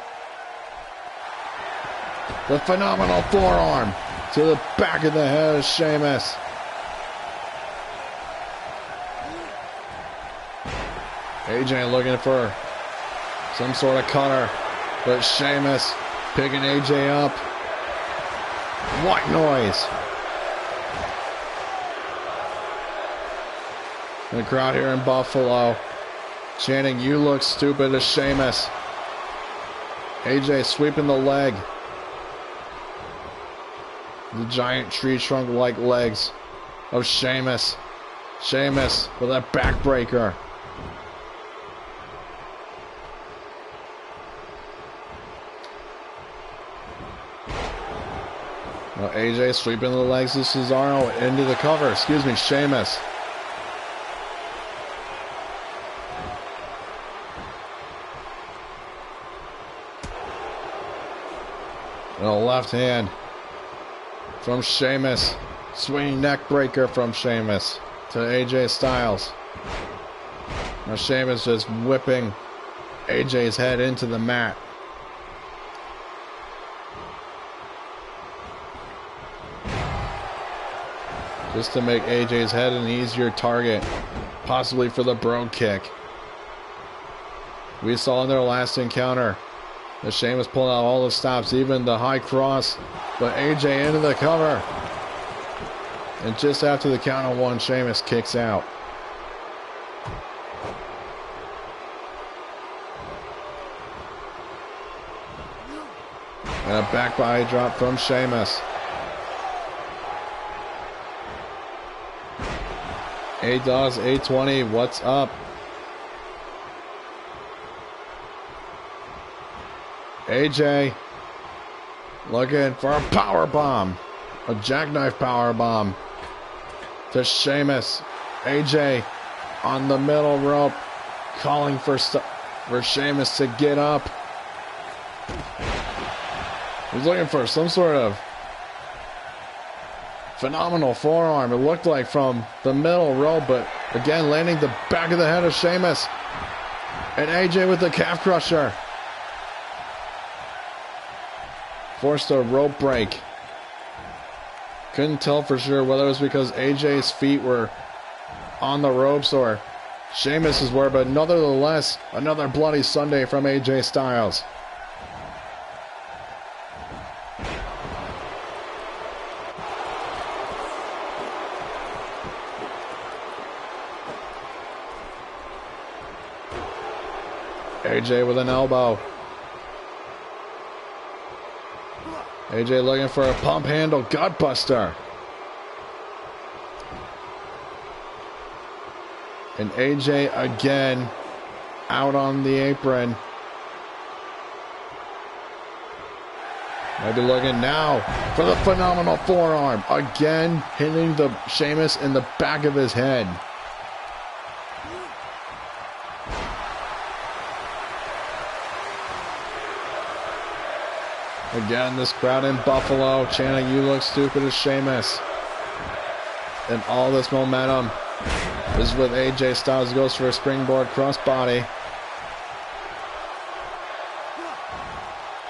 The phenomenal forearm to the back of the head of Sheamus. AJ looking for some sort of cutter, but Sheamus picking AJ up. White noise. The crowd here in Buffalo chanting, "You look stupid," to Sheamus. AJ sweeping the leg. The giant tree trunk-like legs of Sheamus. Sheamus with a backbreaker. Well, AJ sweeping the legs of Cesaro into the cover. Excuse me, Sheamus. And a left hand from Sheamus. Swinging neck breaker from Sheamus to AJ Styles. Now Sheamus just whipping AJ's head into the mat. Just to make AJ's head an easier target, possibly for the brogue kick. We saw in their last encounter that Sheamus pulling out all the stops, even the high cross, but AJ into the cover. And just after the count of one, Sheamus kicks out. And a back body drop from Sheamus. A-Dawes, 820, what's up? AJ looking for a power bomb, a jackknife power bomb to Sheamus. AJ on the middle rope, calling for Sheamus to get up. He's looking for some sort of phenomenal forearm, it looked like, from the middle rope, but again landing the back of the head of Sheamus. And AJ with the calf crusher. Forced a rope break. Couldn't tell for sure whether it was because AJ's feet were on the ropes or Sheamus's were, but nonetheless, another Bloody Sunday from AJ Styles. AJ with an elbow. AJ looking for a pump handle gutbuster. And AJ again out on the apron. Might be looking now for the phenomenal forearm. Again hitting the Sheamus in the back of his head. Again, this crowd in Buffalo chanting, "You look stupid," to Sheamus. And all this momentum is with AJ Styles. Goes for a springboard crossbody.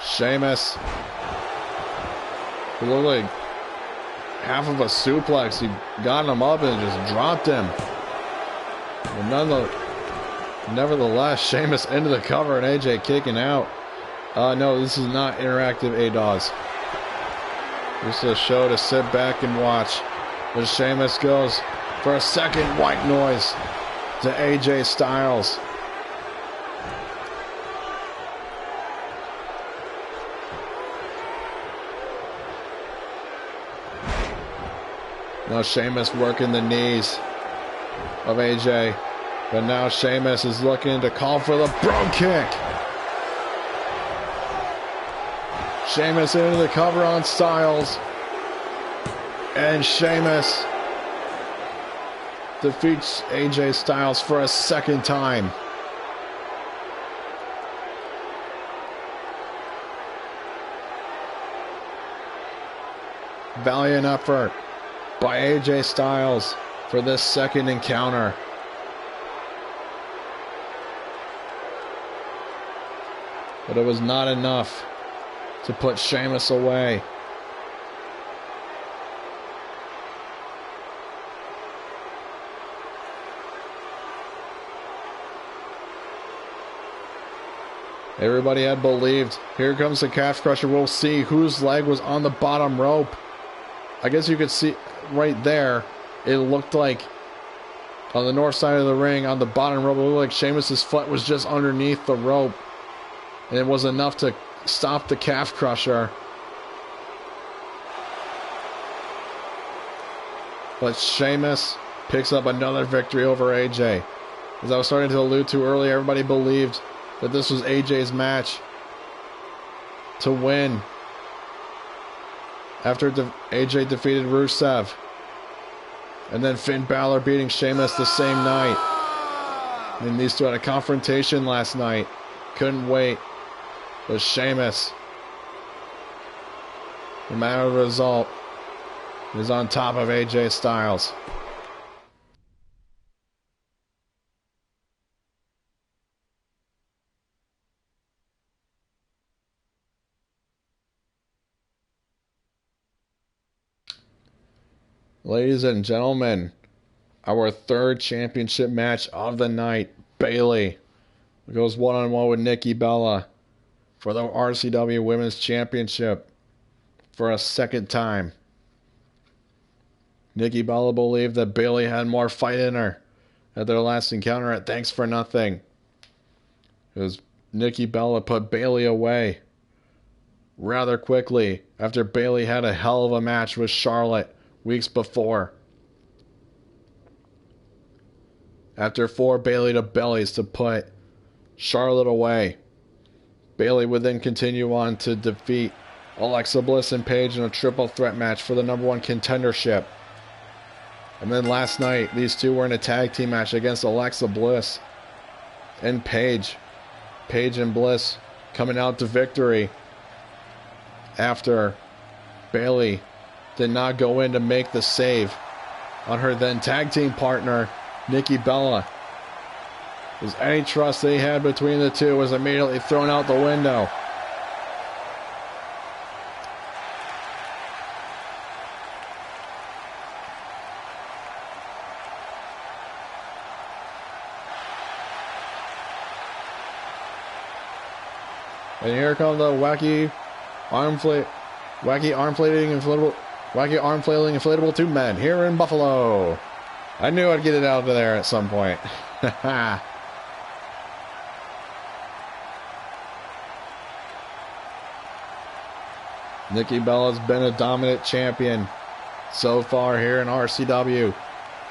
Sheamus, it looked like half of a suplex. He got him up and just dropped him. But nevertheless, Sheamus into the cover and AJ kicking out. No, this is not interactive A-Dawes. This is a show to sit back and watch. As Sheamus goes for a second white noise to AJ Styles. Now Sheamus working the knees of AJ. But now Sheamus is looking to call for the bro kick. Sheamus into the cover on Styles. And Sheamus defeats AJ Styles for a second time. Valiant effort by AJ Styles for this second encounter. But it was not enough to put Sheamus away. Everybody had believed. Here comes the calf crusher. We'll see whose leg was on the bottom rope. I guess you could see right there. It looked like on the north side of the ring, on the bottom rope, it looked like Sheamus's foot was just underneath the rope. And it was enough to stop the calf crusher. But Sheamus picks up another victory over AJ. As I was starting to allude to earlier, everybody believed that this was AJ's match to win. After AJ defeated Rusev. And then Finn Balor beating Sheamus the same night. And these two had a confrontation last night. Couldn't wait. But Sheamus, no matter the result, is on top of AJ Styles. Ladies and gentlemen, our third championship match of the night. Bayley goes one-on-one with Nikki Bella for the RCW Women's Championship for a second time. Nikki Bella believed that Bayley had more fight in her at their last encounter at Thanks for Nothing. As Nikki Bella put Bayley away rather quickly after Bayley had a hell of a match with Charlotte weeks before. After 4 Bayley to bellies to put Charlotte away, Bayley would then continue on to defeat Alexa Bliss and Paige in a triple threat match for the #1 contendership. And then last night, these two were in a tag team match against Alexa Bliss and Paige. Paige and Bliss coming out to victory after Bayley did not go in to make the save on her then tag team partner, Nikki Bella. As any trust they had between the two was immediately thrown out the window. And here come the wacky arm flailing inflatable tube men here in Buffalo. I knew I'd get it out of there at some point. Nikki Bella's been a dominant champion so far here in RCW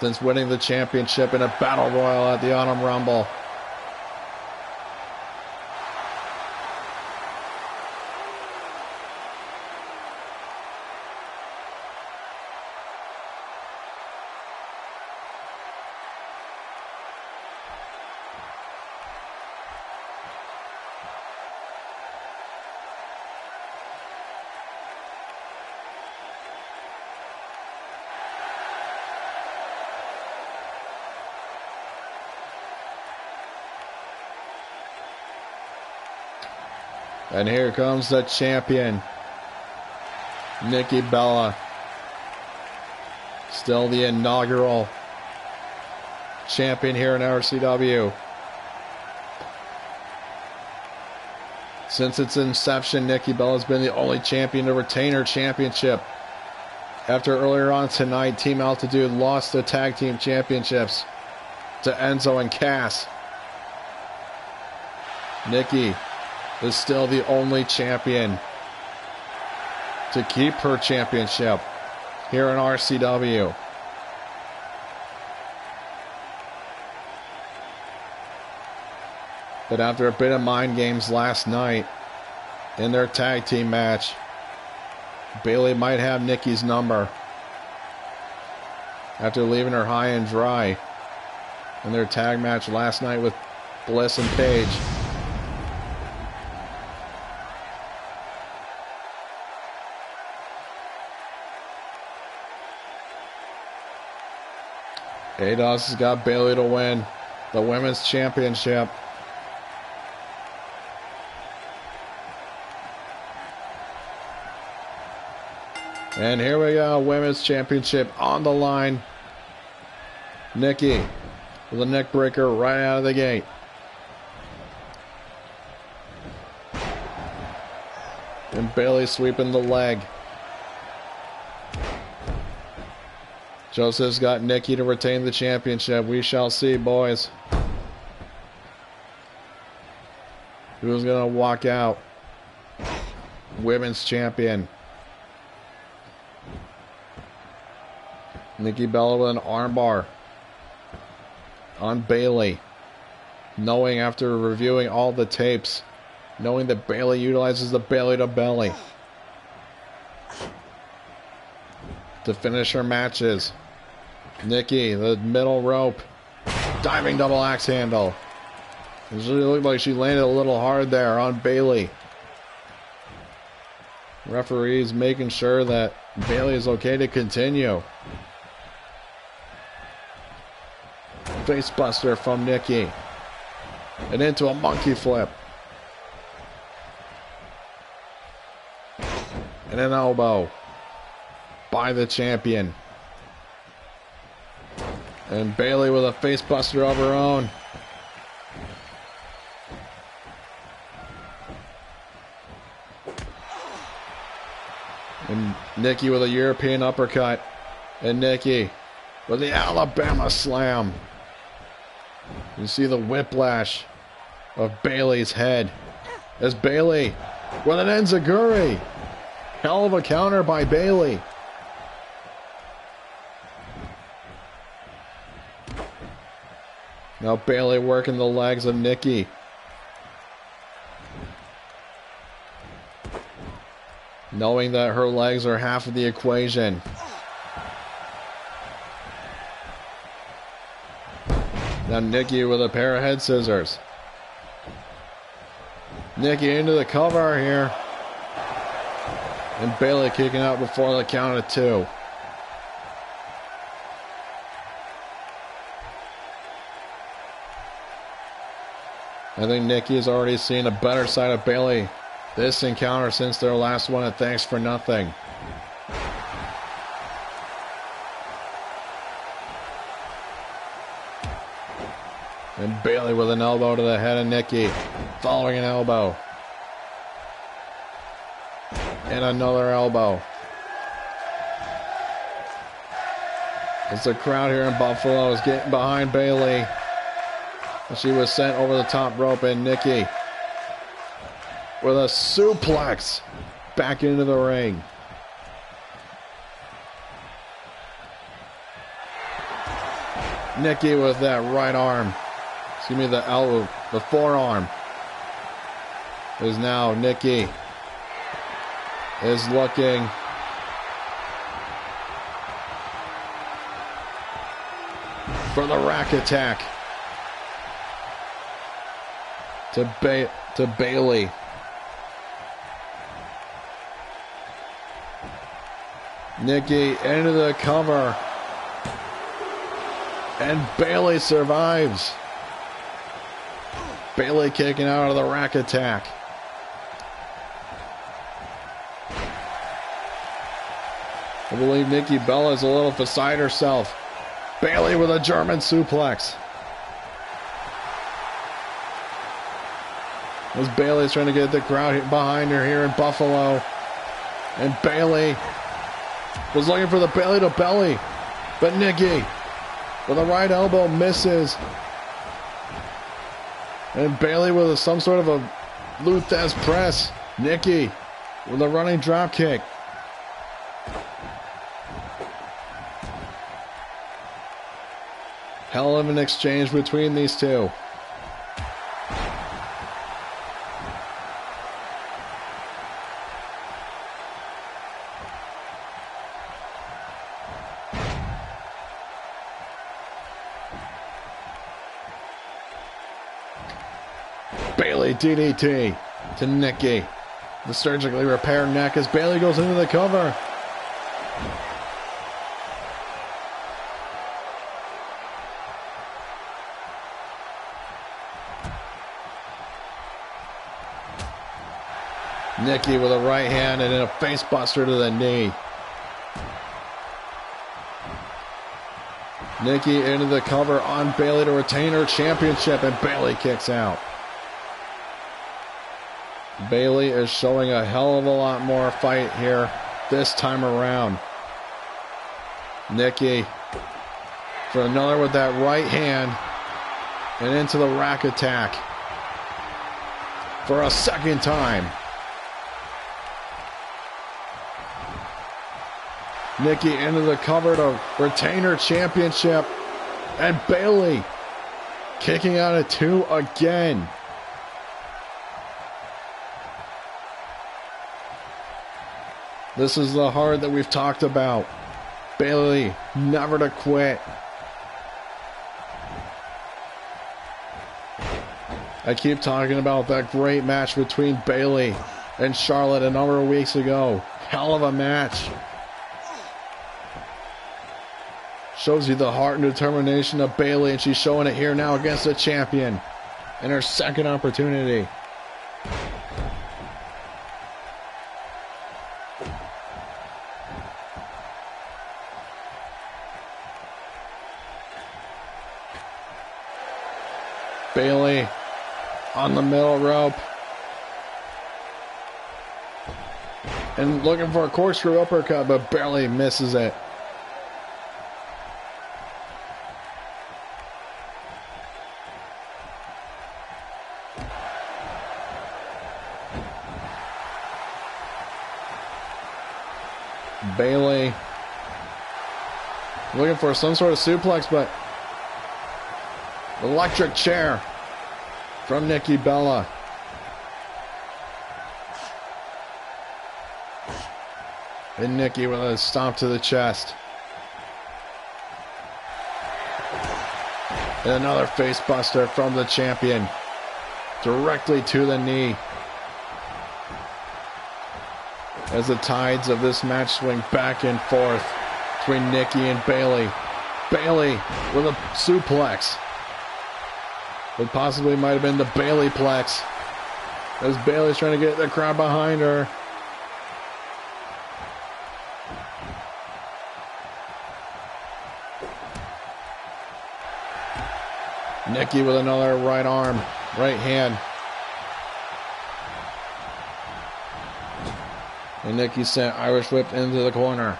since winning the championship in a battle royal at the Autumn Rumble. And here comes the champion, Nikki Bella. Still the inaugural champion here in RCW. Since its inception, Nikki Bella has been the only champion to retain her championship. After earlier on tonight, Team Altitude lost the tag team championships to Enzo and Cass. Nikki is still the only champion to keep her championship here in RCW. But after a bit of mind games last night in their tag team match, Bayley might have Nikki's number after leaving her high and dry in their tag match last night with Bliss and Paige. ADOS has got Bayley to win the Women's Championship. And here we go, Women's Championship on the line. Nikki with a neck breaker right out of the gate. And Bayley sweeping the leg. Joseph's got Nikki to retain the championship. We shall see, boys. Who's going to walk out? Women's champion. Nikki Bella with an armbar on Bayley. Knowing after reviewing all the tapes, knowing that Bayley utilizes the Bayley to belly to finish her matches. Nikki, the middle rope, diving double axe handle. It really looked like she landed a little hard there on Bayley. Referees making sure that Bayley is okay to continue. Face buster from Nikki. And into a monkey flip. And an elbow by the champion. And Bayley with a face buster of her own. And Nikki with a European uppercut. And Nikki with the Alabama slam. You see the whiplash of Bayley's head. As Bayley with an enziguri. Hell of a counter by Bayley. Now Bayley working the legs of Nikki. Knowing that her legs are half of the equation. Now Nikki with a pair of head scissors. Nikki into the cover here. And Bayley kicking out before the count of 2. I think Nikki has already seen a better side of Bayley this encounter since their last one at Thanks for Nothing. And Bayley with an elbow to the head of Nikki, following an elbow. And another elbow. As the crowd here in Buffalo is getting behind Bayley. She was sent over the top rope, and Nikki with a suplex back into the ring. Nikki with that right arm. Excuse me, the elbow, the forearm. Is now Nikki is looking for the rack attack. To Bayley. Nikki into the cover. And Bayley survives. Bayley kicking out of the rack attack. I believe Nikki Bella is a little beside herself. Bayley with a German suplex. As Bayley's trying to get the crowd behind her here in Buffalo. And Bayley was looking for the Bayley to belly. But Nikki with a right elbow misses. And Bayley with some sort of a Luthez press. Nikki with a running drop kick. Hell of an exchange between these two. Bayley DDT to Nikki. The surgically repaired neck as Bayley goes into the cover. Nikki with a right hand and then a face buster to the knee. Nikki into the cover on Bayley to retain her championship, and Bayley kicks out. Bayley is showing a hell of a lot more fight here this time around. Nikki for another with that right hand and into the rack attack for a second time. Nikki into the cover to retain her championship, and Bayley kicking out at 2 again. This is the heart that we've talked about. Bayley never to quit. I keep talking about that great match between Bayley and Charlotte a number of weeks ago. Hell of a match. Shows you the heart and determination of Bayley, and she's showing it here now against the champion in her second opportunity. Bayley on the middle rope. And looking for a corkscrew uppercut, but barely misses it. Bayley looking for some sort of suplex, but electric chair from Nikki Bella. And Nikki with a stomp to the chest. And another face buster from the champion. Directly to the knee. As the tides of this match swing back and forth between Nikki and Bayley. Bayley with a suplex. It possibly might have been the Bayley-plex. As Bayley's trying to get the crowd behind her. Nikki with another right arm, right hand. And Nikki sent Irish whip into the corner.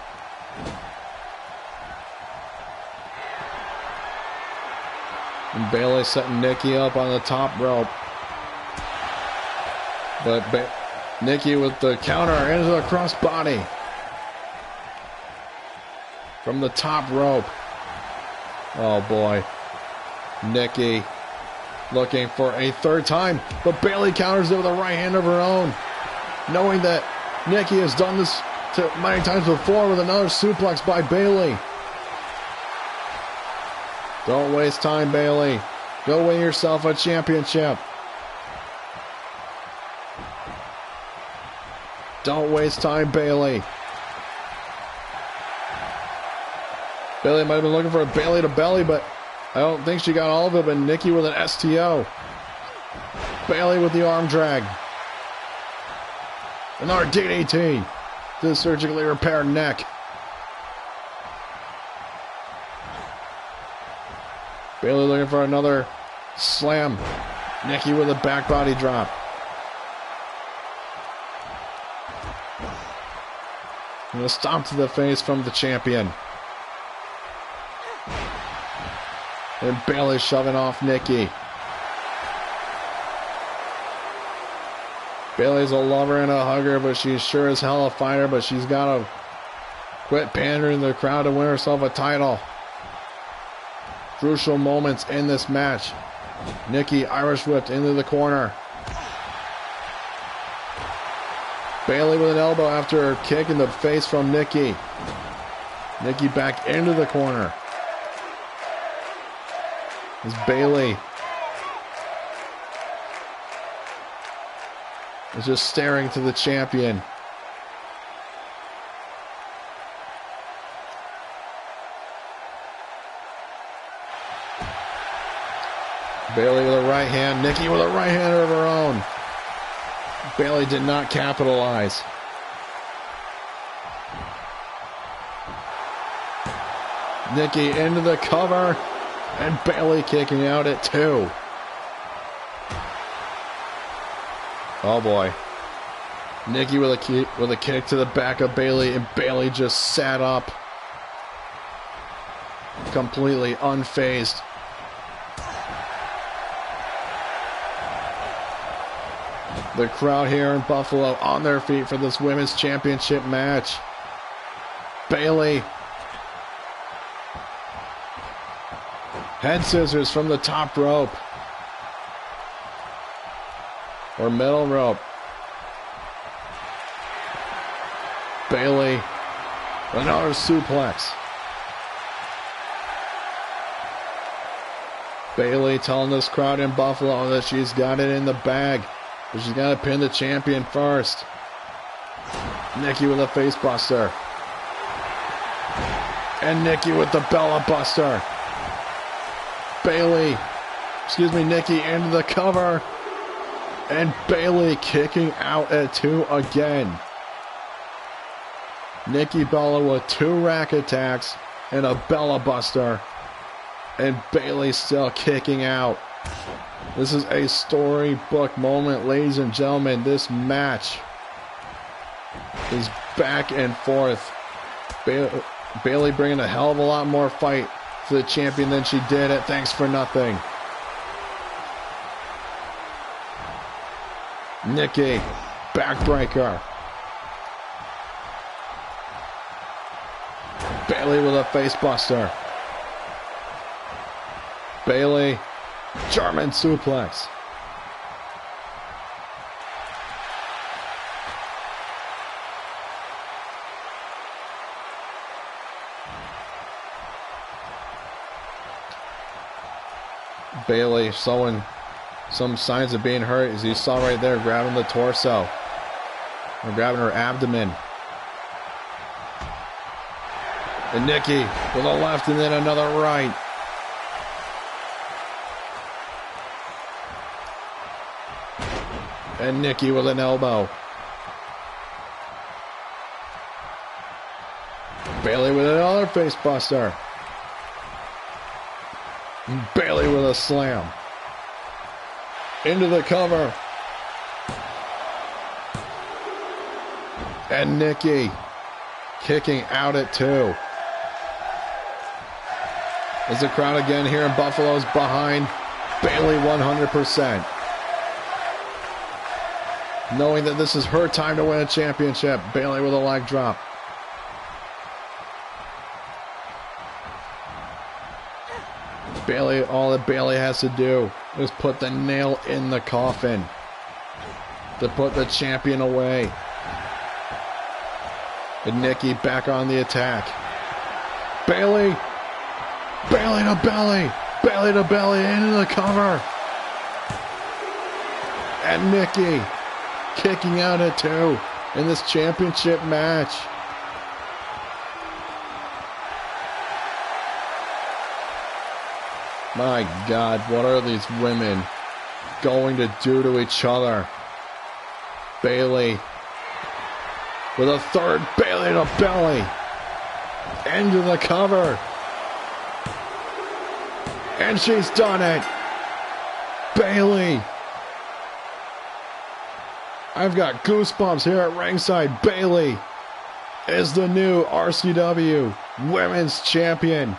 And Bayley setting Nikki up on the top rope. But Nikki with the counter into the crossbody. From the top rope. Oh boy. Nikki looking for a third time. But Bayley counters it with a right hand of her own. Knowing that Nikki has done this many times before with another suplex by Bayley. Don't waste time, Bayley. Go win yourself a championship. Don't waste time, Bayley. Bayley might have been looking for a Bayley to belly, but I don't think she got all of it. But Nikki with an STO. Bayley with the arm drag. Another DDT to the surgically repaired neck. Bayley looking for another slam. Nikki with a back body drop. And a stomp to the face from the champion. And Bayley shoving off Nikki. Bayley's a lover and a hugger, but she's sure as hell a fighter, but she's got to quit pandering to the crowd to win herself a title. Crucial moments in this match. Nikki Irish whipped into the corner. Bayley with an elbow after her kick in the face from Nikki. Nikki back into the corner. As Bayley is just staring to the champion. Bayley with a right hand. Nikki with a right hander of her own. Bayley did not capitalize. Nikki into the cover. And Bayley kicking out at 2. Oh boy. Nikki with a kick to the back of Bayley, and Bayley just sat up. Completely unfazed. The crowd here in Buffalo on their feet for this women's championship match. Bayley. Head scissors from the top rope. Or middle rope. Bayley. Another suplex. Bayley telling this crowd in Buffalo that she's got it in the bag. But she's got to pin the champion first. Nikki with a face buster. And Nikki with the Bella Buster. Nikki into the cover. And Bayley kicking out at 2 again. Nikki Bella with 2 rack attacks and a Bella Buster. And Bayley still kicking out. This is a storybook moment, ladies and gentlemen. This match is back and forth. Bayley bringing a hell of a lot more fight to the champion than she did at Thanks for Nothing. Nikki, backbreaker. Bayley with a face buster. Bayley, German suplex. Bayley showing some signs of being hurt, as you saw right there, grabbing the torso. Or grabbing her abdomen. And Nikki with a left and then another right. And Nikki with an elbow. Bayley with another face buster. Bayley with a slam. Into the cover. And Nikki kicking out at 2. As the crowd again here in Buffalo is behind Bayley 100%. Knowing that this is her time to win a championship. Bayley with a leg drop. Bayley, all that Bayley has to do is put the nail in the coffin to put the champion away. And Nikki back on the attack. Bayley to belly. Bayley to belly into the cover. And Nikki kicking out at 2 in this championship match. My God, what are these women going to do to each other? Bayley with a third. Bayley to belly. Into the cover. And she's done it. Bayley. I've got goosebumps here at ringside. Bayley is the new RCW Women's Champion.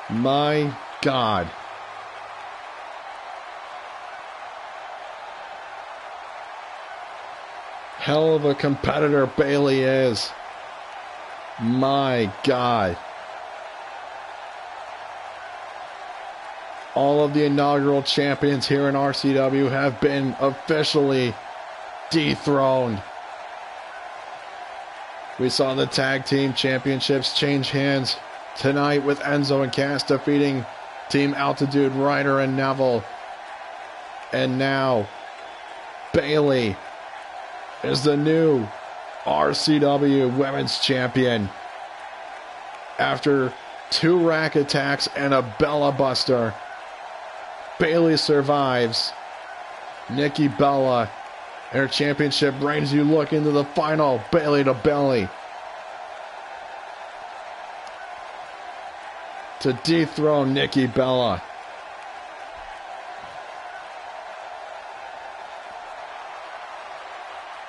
My God. Hell of a competitor Bayley is. My God. All of the inaugural champions here in RCW have been officially dethroned. We saw the tag team championships change hands tonight with Enzo and Cass defeating Team Altitude, Ryder and Neville. And now, Bayley is the new RCW Women's Champion. After 2 rack attacks and a Bella Buster, Bayley survives. Nikki Bella and her championship reign as you look into the final. Bayley to belly to dethrone Nikki Bella.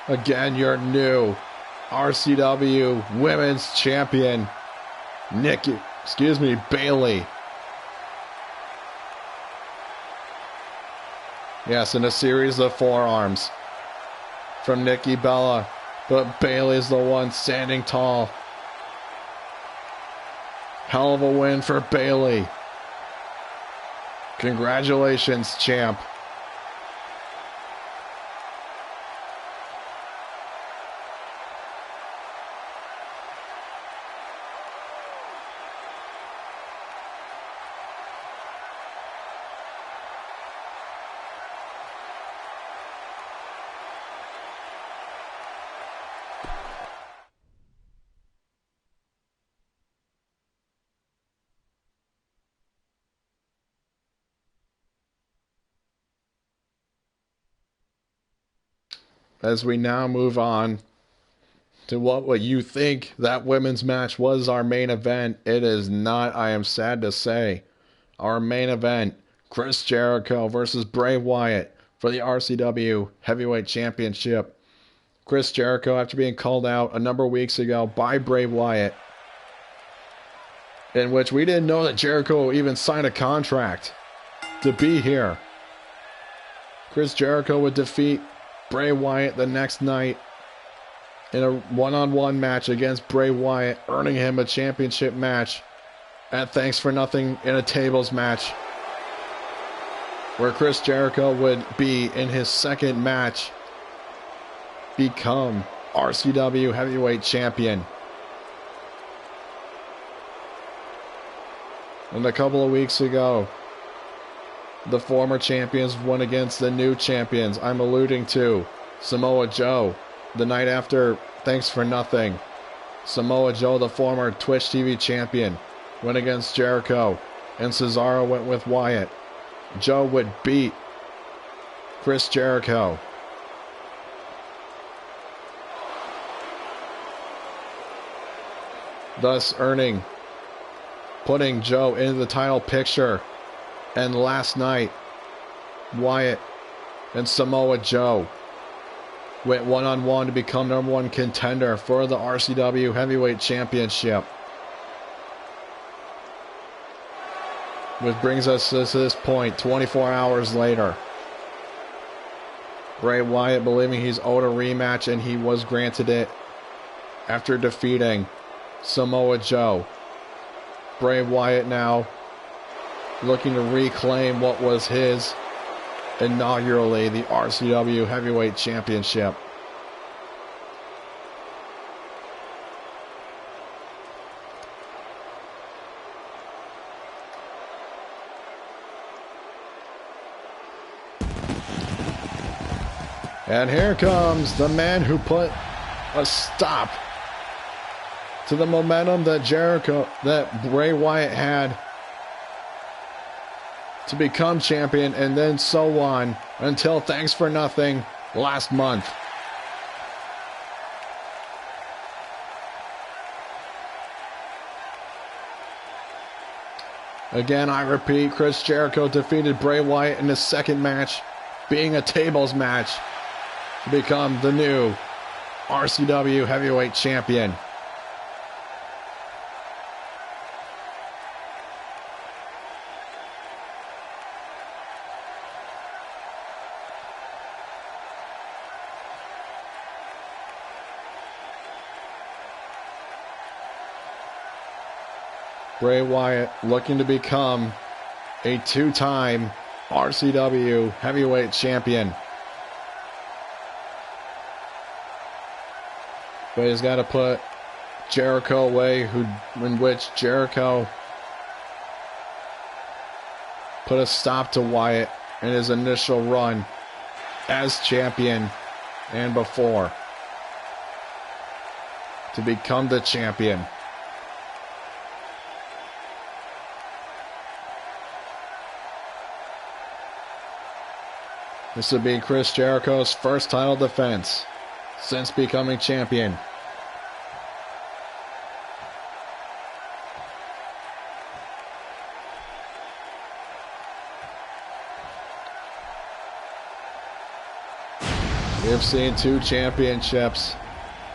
Again, your new RCW Women's Champion, Bayley. Yes, in a series of forearms from Nikki Bella, but Bayley's the one standing tall. Hell of a win for Bayley. Congratulations, champ. As we now move on to what you think that women's match was our main event, it is not, I am sad to say. Our main event, Chris Jericho versus Bray Wyatt for the RCW Heavyweight Championship. Chris Jericho, after being called out a number of weeks ago by Bray Wyatt, in which we didn't know that Jericho even signed a contract to be here. Chris Jericho would defeat Bray Wyatt the next night in a one-on-one match against Bray Wyatt, earning him a championship match at Thanks for Nothing in a tables match, where Chris Jericho would be in his second match become RCW Heavyweight Champion. And a couple of weeks ago, the former champions went against the new champions. I'm alluding to Samoa Joe. The night after Thanks for Nothing, Samoa Joe, the former Twitch TV champion, went against Jericho, and Cesaro went with Wyatt. Joe would beat Chris Jericho. Thus putting Joe into the title picture. And last night, Wyatt and Samoa Joe went one-on-one to become #1 contender for the RCW Heavyweight Championship. Which brings us to this point, 24 hours later. Bray Wyatt believing he's owed a rematch, and he was granted it after defeating Samoa Joe. Bray Wyatt now looking to reclaim what was his inaugurally, the RCW Heavyweight Championship. And here comes the man who put a stop to the momentum that Bray Wyatt had to become champion, and then so on until Thanks for Nothing last month. Again, I repeat, Chris Jericho defeated Bray Wyatt in his second match, being a tables match, to become the new RCW Heavyweight Champion. Bray Wyatt looking to become a 2-time RCW Heavyweight Champion. But he's got to put Jericho away, in which Jericho put a stop to Wyatt in his initial run as champion and before to become the champion. This would be Chris Jericho's first title defense since becoming champion. We've seen 2 championships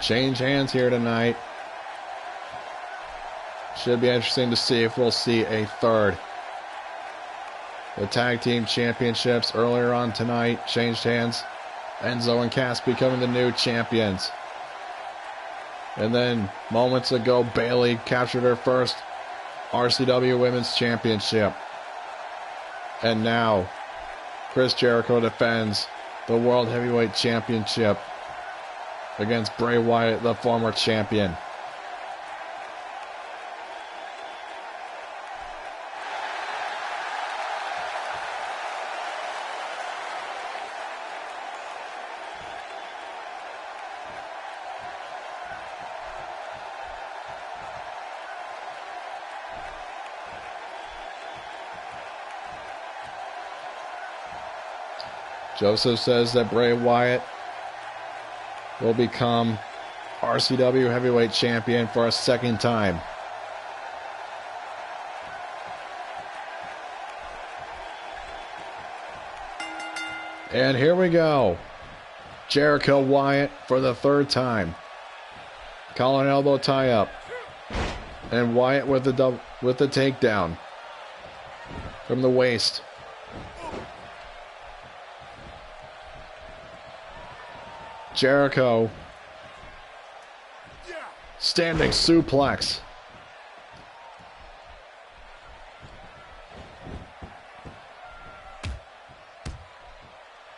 change hands here tonight. Should be interesting to see if we'll see a third. The tag team championships earlier on tonight changed hands. Enzo and Cass becoming the new champions. And then moments ago, Bayley captured her first RCW Women's Championship. And now, Chris Jericho defends the World Heavyweight Championship against Bray Wyatt, the former champion. Joseph says that Bray Wyatt will become RCW Heavyweight Champion for a second time. And here we go. Jericho Wyatt for the 3rd time. Collar and elbow tie up. And Wyatt with the takedown from the waist. Jericho. Standing suplex.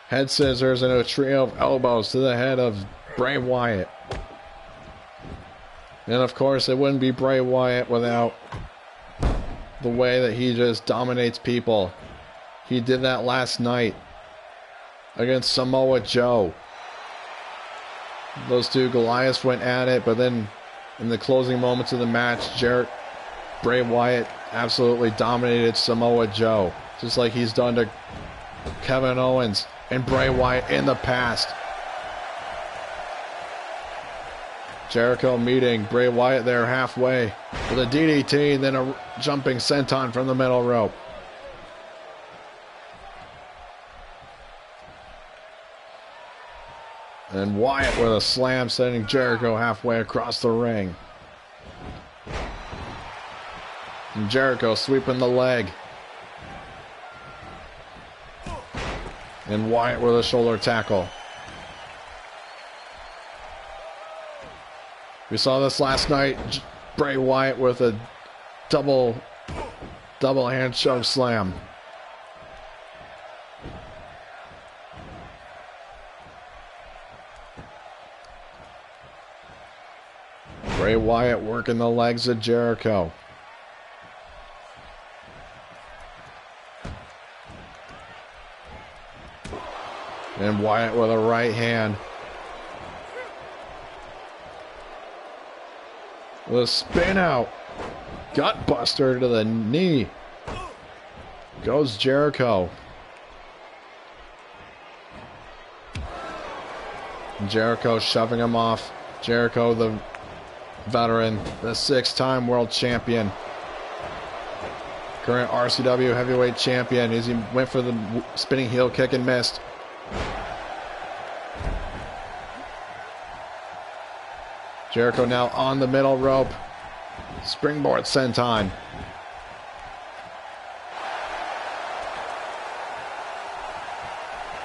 Head scissors and a trio of elbows to the head of Bray Wyatt. And of course, it wouldn't be Bray Wyatt without the way that he just dominates people. He did that last night against Samoa Joe. Those two Goliaths went at it, but then in the closing moments of the match, Bray Wyatt absolutely dominated Samoa Joe, just like he's done to Kevin Owens and Bray Wyatt in the past. Jericho meeting Bray Wyatt there halfway with a DDT and then a jumping senton from the middle rope. And Wyatt with a slam, sending Jericho halfway across the ring. And Jericho sweeping the leg. And Wyatt with a shoulder tackle. We saw this last night. Bray Wyatt with a double hand choke slam. Bray Wyatt working the legs of Jericho. And Wyatt with a right hand. With a spin out. Gut buster to the knee. Goes Jericho. And Jericho shoving him off. Jericho, the veteran, the 6-time world champion, current RCW heavyweight champion, as he went for the spinning heel kick and missed. Jericho now on the middle rope. Springboard senton.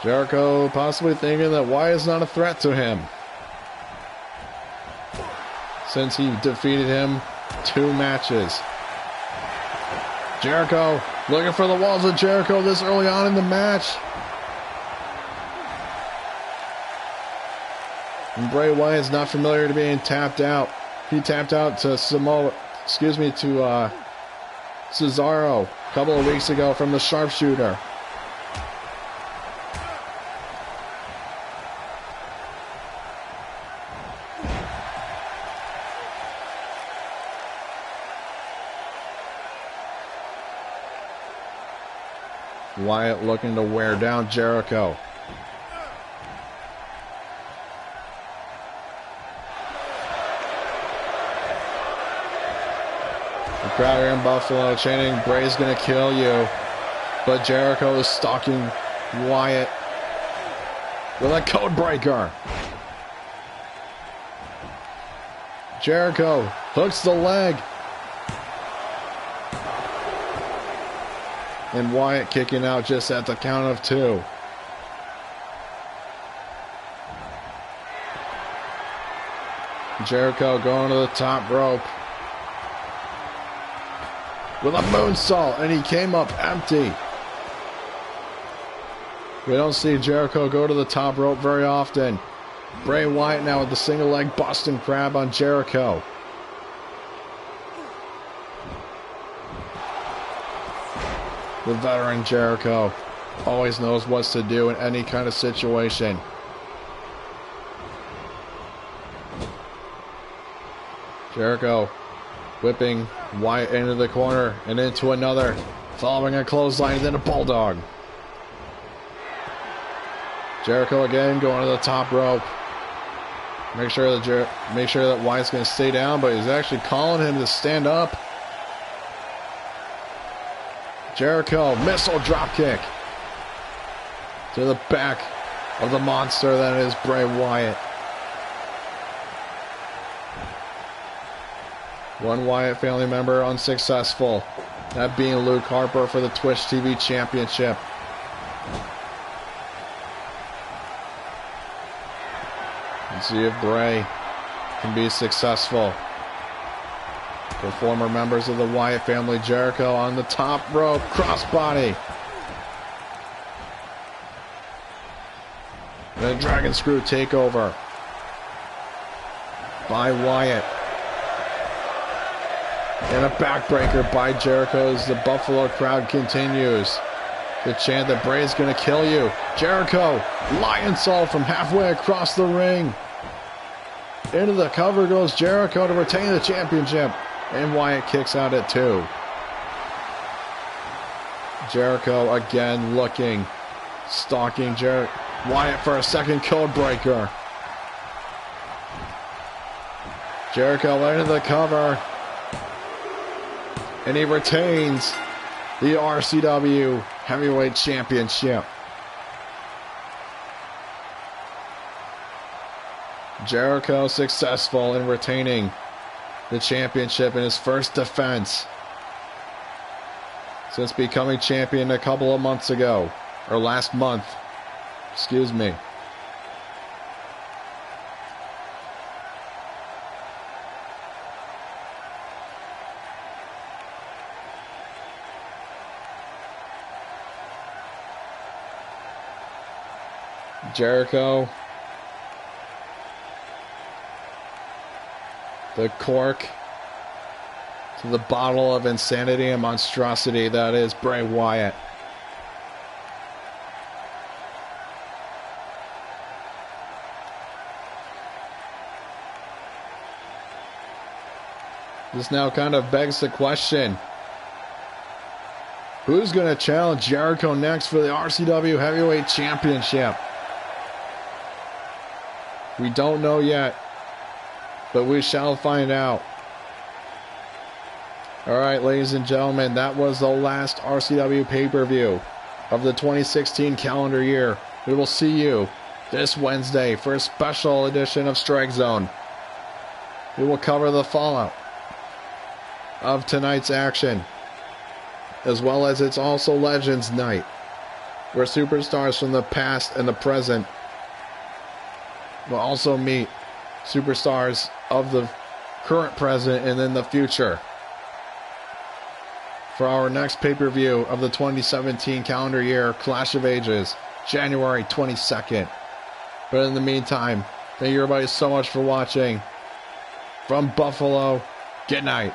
Jericho possibly thinking that Wyatt's not a threat to him, since he defeated him 2 matches. Jericho looking for the walls of Jericho this early on in the match. And Bray Wyatt's not familiar to being tapped out. He tapped out to Cesaro a couple of weeks ago from the sharpshooter. Wyatt looking to wear down Jericho. The crowd here in Buffalo chanting, "Bray's gonna kill you." But Jericho is stalking Wyatt with a code breaker. Jericho hooks the leg. And Wyatt kicking out just at the count of 2. Jericho going to the top rope with a moonsault, and he came up empty. We don't see Jericho go to the top rope very often. Bray Wyatt now with the single leg Boston Crab on Jericho. The veteran Jericho always knows what to do in any kind of situation. Jericho whipping Wyatt into the corner and into another, following a clothesline and then a bulldog. Jericho again going to the top rope. Make sure that Wyatt's going to stay down, but he's actually calling him to stand up. Jericho, missile dropkick to the back of the monster that is Bray Wyatt. One Wyatt family member unsuccessful, that being Luke Harper for the Twitch TV Championship. Let's see if Bray can be successful. The former members of the Wyatt family, Jericho on the top rope, crossbody. And a dragon screw takeover by Wyatt. And a backbreaker by Jericho as the Buffalo crowd continues to chant that Bray's going to kill you. Jericho, Lionsault from halfway across the ring. Into the cover goes Jericho to retain the championship. And Wyatt kicks out at 2. Jericho again looking, stalking Wyatt for a second code breaker. Jericho into the cover. And he retains the RCW Heavyweight Championship. Jericho successful in retaining the championship in his first defense since becoming champion a couple of months ago, or last month, excuse me. Jericho, the cork to the bottle of insanity and monstrosity that is Bray Wyatt. This now kind of begs the question, who's going to challenge Jericho next for the RCW Heavyweight Championship? We don't know yet, but we shall find out. All right, ladies and gentlemen, that was the last RCW pay-per-view of the 2016 calendar year. We will see you this Wednesday for a special edition of Strike Zone. We will cover the fallout of tonight's action, as well as It's Also Legends Night, where superstars from the past and the present will also meet superstars of the current, present, and then the future for our next pay-per-view of the 2017 calendar year, Clash of Ages, January 22nd. But in the meantime, thank you everybody so much for watching. From Buffalo, good night.